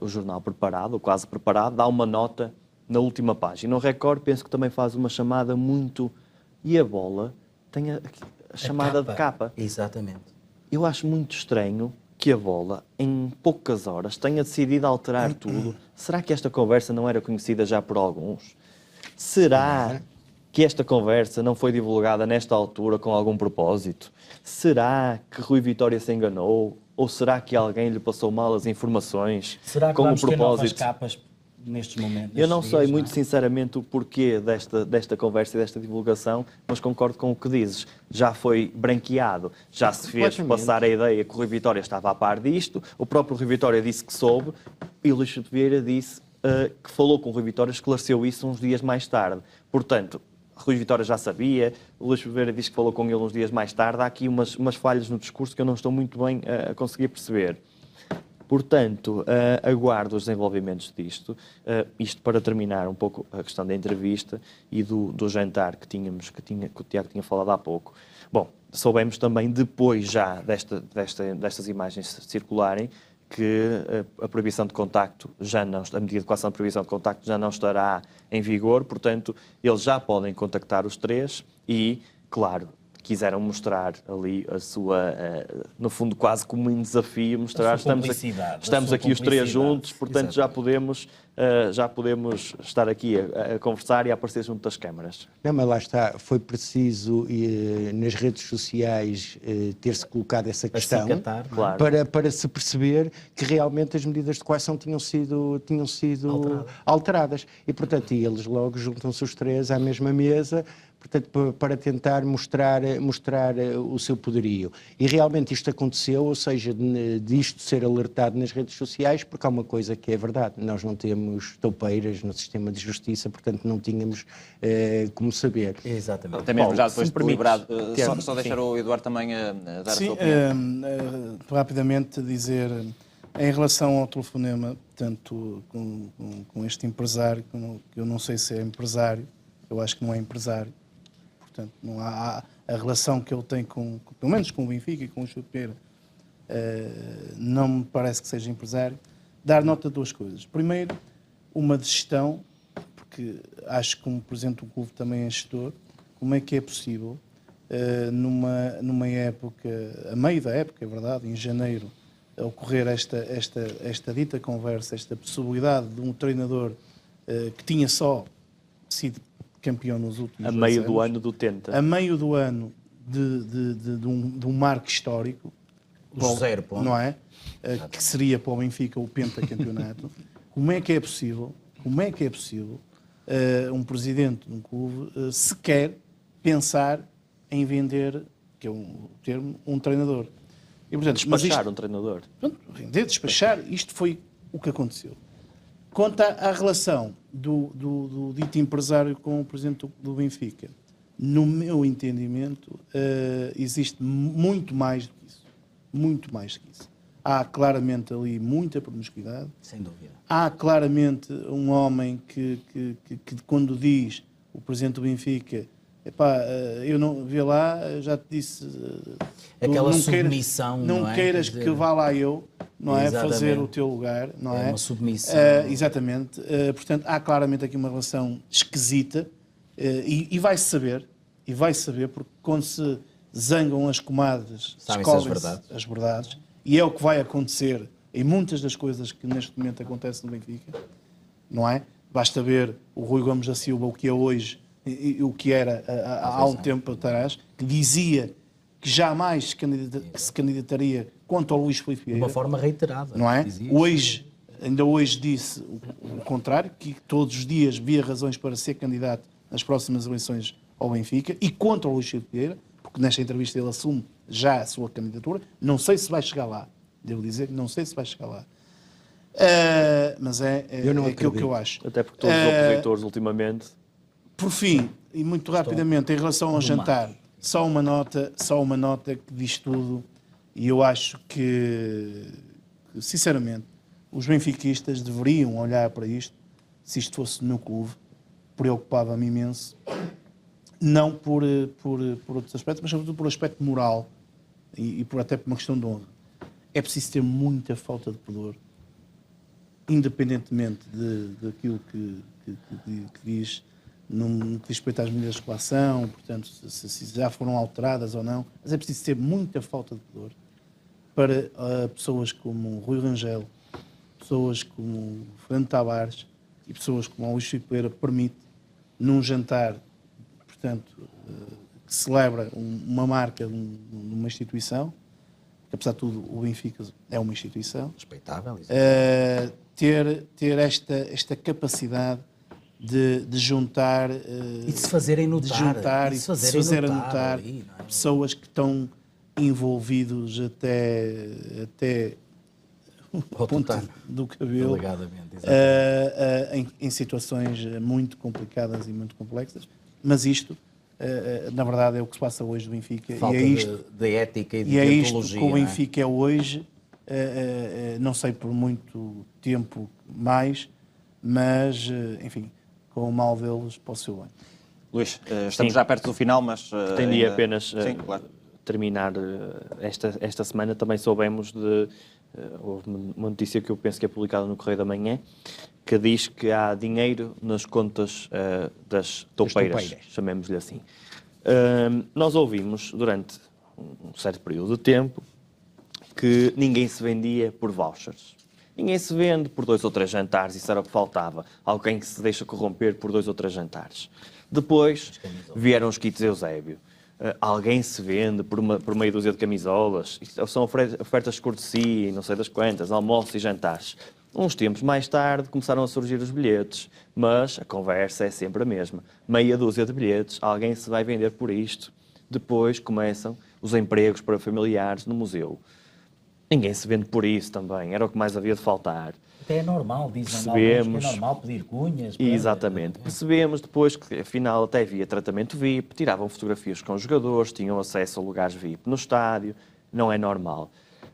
o jornal preparado, ou quase preparado, dá uma nota na última página. No Record penso que também faz uma chamada muito... E a bola tem a chamada de capa. Exatamente. Eu acho muito estranho que a bola, em poucas horas, tenha decidido alterar tudo? Será que esta conversa não era conhecida já por alguns? Será que esta conversa não foi divulgada nesta altura com algum propósito? Será que Rui Vitória se enganou? Ou será que alguém lhe passou mal as informações? Será que com vamos o ter novas propósito? capas nestes momentos? Eu não sei muito é? sinceramente o porquê desta conversa e desta divulgação, mas concordo com o que dizes. Já foi branqueado, já se fez passar a ideia que o Rui Vitória estava a par disto, o próprio Rui Vitória disse que soube e o Luís Filipe Vieira disse que falou com o Rui Vitória, esclareceu isso uns dias mais tarde. Portanto, Rui Vitória já sabia, o Luís Vieira disse que falou com ele uns dias mais tarde. Há aqui umas falhas no discurso que eu não estou muito bem a conseguir perceber. Portanto, aguardo os desenvolvimentos disto. Isto para terminar um pouco a questão da entrevista e do jantar que o Tiago tinha falado há pouco. Bom, soubemos também depois já destas imagens circularem que a proibição de contacto a medida de coação de proibição de contacto já não estará em vigor, portanto, eles já podem contactar os três e, claro, quiseram mostrar ali a sua, no fundo, quase como um desafio, mostrar estamos aqui os três juntos, portanto já podemos estar aqui a conversar e a aparecer junto das câmaras. Não, mas lá está, foi preciso nas redes sociais ter-se colocado essa questão para se perceber que realmente as medidas de coação tinham sido alteradas. E, portanto, eles logo juntam-se os três à mesma mesa, portanto, para tentar mostrar o seu poderio. E realmente isto aconteceu, ou seja, disto ser alertado nas redes sociais, porque há uma coisa que é verdade, nós não temos toupeiras no sistema de justiça, portanto não tínhamos como saber. Exatamente. Até mesmo já depois de deliberado, só deixar o Eduardo também dar a sua opinião. Rapidamente dizer, em relação ao telefonema, tanto com este empresário, que eu não sei se é empresário, eu acho que não é empresário. Portanto, não há a relação que ele tem pelo menos com o Benfica e com o Chupeira, não me parece que seja empresário. Dar nota de duas coisas. Primeiro, uma de gestão, porque acho que como Presidente do clube também é gestor, como é que é possível, numa época, a meio da época, é verdade, em janeiro, ocorrer esta dita conversa, esta possibilidade de um treinador que tinha só sido campeão nos últimos a meio anos, do ano do Tenta. A meio do ano de um marco histórico. Zero ponto. Não é? Que seria para o Benfica o pentacampeonato. Como é que é possível um presidente de um clube sequer pensar em vender, que é o termo, um treinador? E, portanto, despachar um treinador. Vender, despachar, isto foi o que aconteceu. Quanto à relação do dito empresário com o presidente do Benfica, no meu entendimento, existe muito mais do que isso. Muito mais do que isso. Há claramente ali muita promiscuidade. Sem dúvida. Há claramente um homem que quando diz, o presidente do Benfica, epá, eu não vê lá, já te disse, aquela submissão, não queiras que vá lá eu, não é, fazer o teu lugar, não é? Uma submissão. Exatamente. Portanto, há claramente aqui uma relação esquisita e vai-se saber, porque quando se zangam as comadres, descobrem-se as verdades, e é o que vai acontecer em muitas das coisas que neste momento acontecem no Benfica, não é? Basta ver o Rui Gomes da Silva, o que é hoje e o que era há um tempo atrás, que dizia que jamais se candidataria contra o Luís Filipe Vieira. De uma forma reiterada. Não é? Ainda hoje disse o contrário, que todos os dias via razões para ser candidato nas próximas eleições ao Benfica e contra o Luís Filipe Vieira, porque nesta entrevista ele assume já a sua candidatura. Não sei se vai chegar lá. Devo dizer que não sei se vai chegar lá. Mas é aquilo que eu acho. Até porque todos os opositores ultimamente... Por fim, e muito rapidamente, em relação ao jantar, só uma nota que diz tudo, e eu acho que, sinceramente, os benfiquistas deveriam olhar para isto, se isto fosse no clube, preocupava-me imenso, não por outros aspectos, mas sobretudo por aspecto moral e até por uma questão de honra. É preciso ter muita falta de pudor, independentemente daquilo que diz, no que diz respeito às medidas de coação, portanto, se já foram alteradas ou não, mas é preciso ter muita falta de pudor para pessoas como Rui Rangel, pessoas como Fernando Tavares e pessoas como o Luís Filipe Pereira permite, num jantar, portanto, que celebra uma marca de uma instituição, que apesar de tudo o Benfica é uma instituição, Respeitável, ter esta capacidade de juntar e de se fazerem notar, e de se fazer notar ali, não é? pessoas que estão envolvidos até o ponto do cabelo em situações muito complicadas e muito complexas, mas isto na verdade é o que se passa hoje no Benfica. Falta e é isto, de ética e de e é isto deontologia, que o Benfica é hoje, não sei por muito tempo mais, mas enfim, com o mal deles para o seu bem. Luís, estamos já perto do final, mas... Pretendia apenas Sim, claro. terminar esta semana. Também soubemos de... houve uma notícia que eu penso que é publicada no Correio da Manhã, que diz que há dinheiro nas contas das toupeiras, chamemos-lhe assim. Nós ouvimos durante um certo período de tempo que ninguém se vendia por vouchers. Ninguém se vende por 2 ou 3 jantares, isso era o que faltava. Alguém que se deixa corromper por 2 ou 3 jantares. Depois vieram os kits Eusébio. Alguém se vende por meia dúzia de camisolas. São ofertas de cortesia e não sei das quantas, almoços e jantares. Uns tempos mais tarde começaram a surgir os bilhetes, mas a conversa é sempre a mesma. Meia dúzia de bilhetes, alguém se vai vender por isto. Depois começam os empregos para familiares no museu. Ninguém se vende por isso também, era o que mais havia de faltar. Até é normal, dizem Percebemos, que é normal pedir cunhas. Exatamente. Percebemos depois que, afinal, até havia tratamento VIP, tiravam fotografias com os jogadores, tinham acesso a lugares VIP no estádio, não é normal.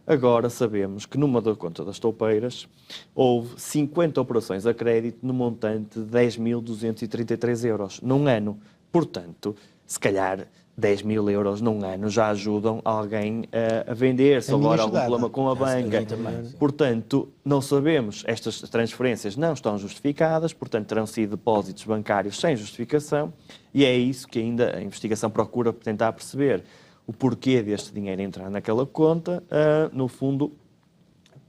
Agora sabemos que numa da conta das toupeiras houve 50 operações a crédito no montante de 10.233 euros num ano. Portanto, se calhar 10.000 euros num ano já ajudam alguém a vender, se houver algum problema com a banca. Portanto, não sabemos, estas transferências não estão justificadas, portanto terão sido depósitos bancários sem justificação, e é isso que ainda a investigação procura tentar perceber. O porquê deste dinheiro entrar naquela conta, no fundo,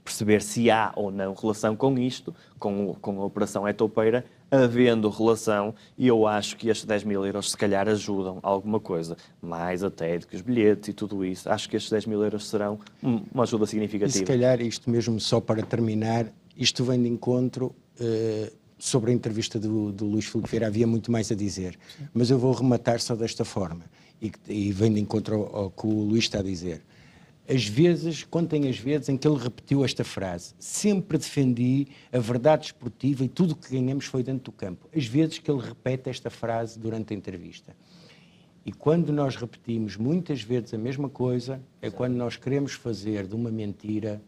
perceber se há ou não relação com isto, com a Operação Etoupeira, havendo relação, e eu acho que estes 10.000 euros se calhar ajudam a alguma coisa, mais até do que os bilhetes e tudo isso. Acho que estes 10.000 euros serão uma ajuda significativa. E se calhar isto mesmo, só para terminar, isto vem de encontro sobre a entrevista do Luís Filipe Vieira, havia muito mais a dizer, mas eu vou rematar só desta forma, e vem de encontro ao que o Luís está a dizer. Contem as vezes em que ele repetiu esta frase: sempre defendi a verdade esportiva e tudo o que ganhamos foi dentro do campo. As vezes que ele repete esta frase durante a entrevista. E quando nós repetimos muitas vezes a mesma coisa, é quando nós queremos fazer de uma mentira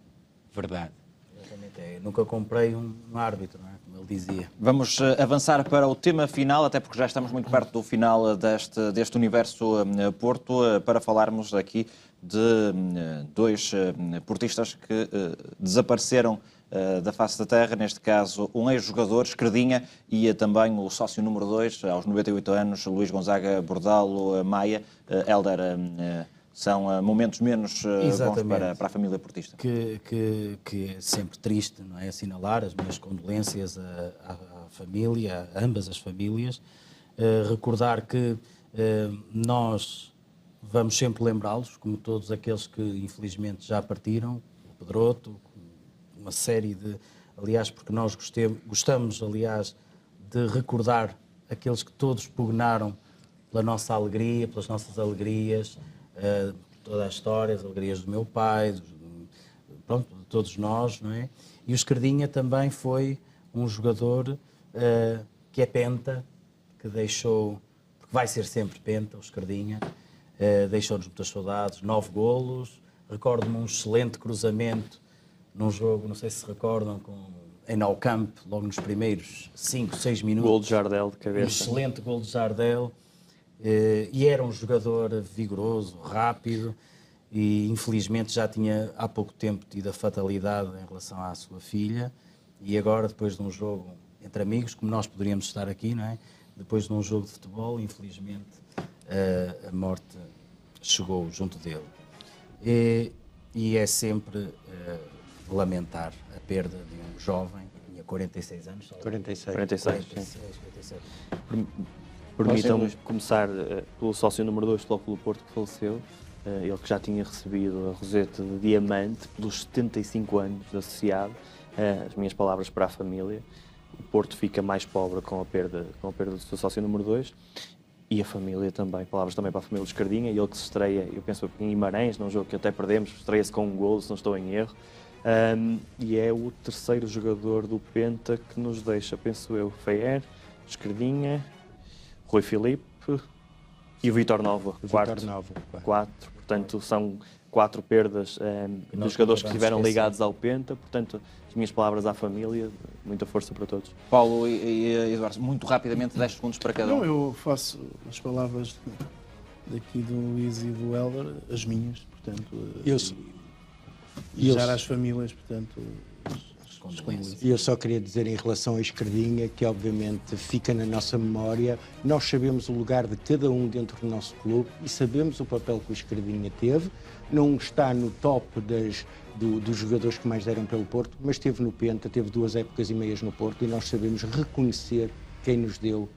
verdade. Exatamente. Nunca comprei um árbitro, não é? Como ele dizia. Vamos avançar para o tema final, até porque já estamos muito perto do final deste Universo Porto, para falarmos aqui de 2 portistas que desapareceram da face da terra, neste caso um ex-jogador, Esquerdinha, e também o sócio número 2, aos 98 anos, Luís Gonzaga Bordalo Maia. Hélder, são momentos menos bons para a família portista. Que é sempre triste, não é? Assinalar as minhas condolências à família, a ambas as famílias. Recordar que nós vamos sempre lembrá-los, como todos aqueles que infelizmente já partiram, o Pedroto, uma série de... Aliás, porque nós gostamos, aliás, de recordar aqueles que todos pugnaram pela nossa alegria, pelas nossas alegrias, toda a história, as alegrias do meu pai, pronto, de todos nós, não é? E o Esquerdinha também foi um jogador que é penta, que deixou, porque vai ser sempre penta, o Esquerdinha, deixou-nos muitas saudades, 9 golos, recordo-me um excelente cruzamento num jogo, não sei se recordam, em Nou Camp, logo nos primeiros 5, 6 minutos. Gol de Jardel de cabeça. Um excelente gol de Jardel. E era um jogador vigoroso, rápido, e infelizmente já tinha há pouco tempo tido a fatalidade em relação à sua filha, e agora, depois de um jogo entre amigos, como nós poderíamos estar aqui, não é? Depois de um jogo de futebol, infelizmente a morte chegou junto dele. E e é sempre lamentar a perda de um jovem, que tinha 46 anos. 46. Permitam-me começar pelo sócio número 2 do Futebol Clube do Porto, que faleceu. Ele que já tinha recebido a Roseta de Diamante pelos 75 anos de associado. As minhas palavras para a família. O Porto fica mais pobre com a perda do seu sócio número 2. E a família também, palavras também para a família de Escardinha, ele que se estreia, eu penso em Guimarães, num jogo que até perdemos, estreia-se com um golo, se não estou em erro, e é o terceiro jogador do Penta que nos deixa, penso eu, Feyer, Escardinha, Rui Filipe e o Vítor Nova, quatro. Portanto, são 4 perdas de jogadores que estiveram ligados ao Penta, portanto, as minhas palavras à família, muita força para todos. Paulo e Eduardo, muito rapidamente, 10 segundos para cada um. Não, eu faço as palavras daqui do Luís e do Hélder, as minhas, portanto, e já às famílias, portanto, E eu só queria dizer em relação à Escardinha, que obviamente fica na nossa memória, nós sabemos o lugar de cada um dentro do nosso clube e sabemos o papel que o Escardinha teve, não está no top dos jogadores que mais deram pelo Porto, mas esteve no Penta, teve 2 épocas e meias no Porto e nós sabemos reconhecer quem nos deu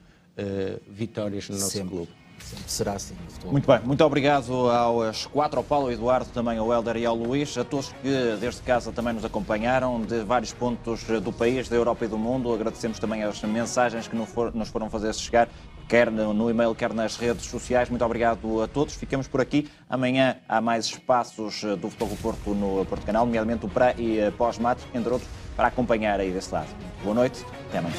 vitórias no nosso clube. Sempre será assim. Muito bem, muito obrigado aos 4, ao Paulo, ao Eduardo, também ao Hélder e ao Luís, a todos que desde casa também nos acompanharam, de vários pontos do país, da Europa e do mundo. Agradecemos também as mensagens que nos foram fazer chegar, quer no e-mail, quer nas redes sociais. Muito obrigado a todos. Ficamos por aqui. Amanhã há mais espaços do Futebol do Porto no Porto Canal, nomeadamente o pré e pós-match, entre outros, para acompanhar aí desse lado. Boa noite, até amanhã.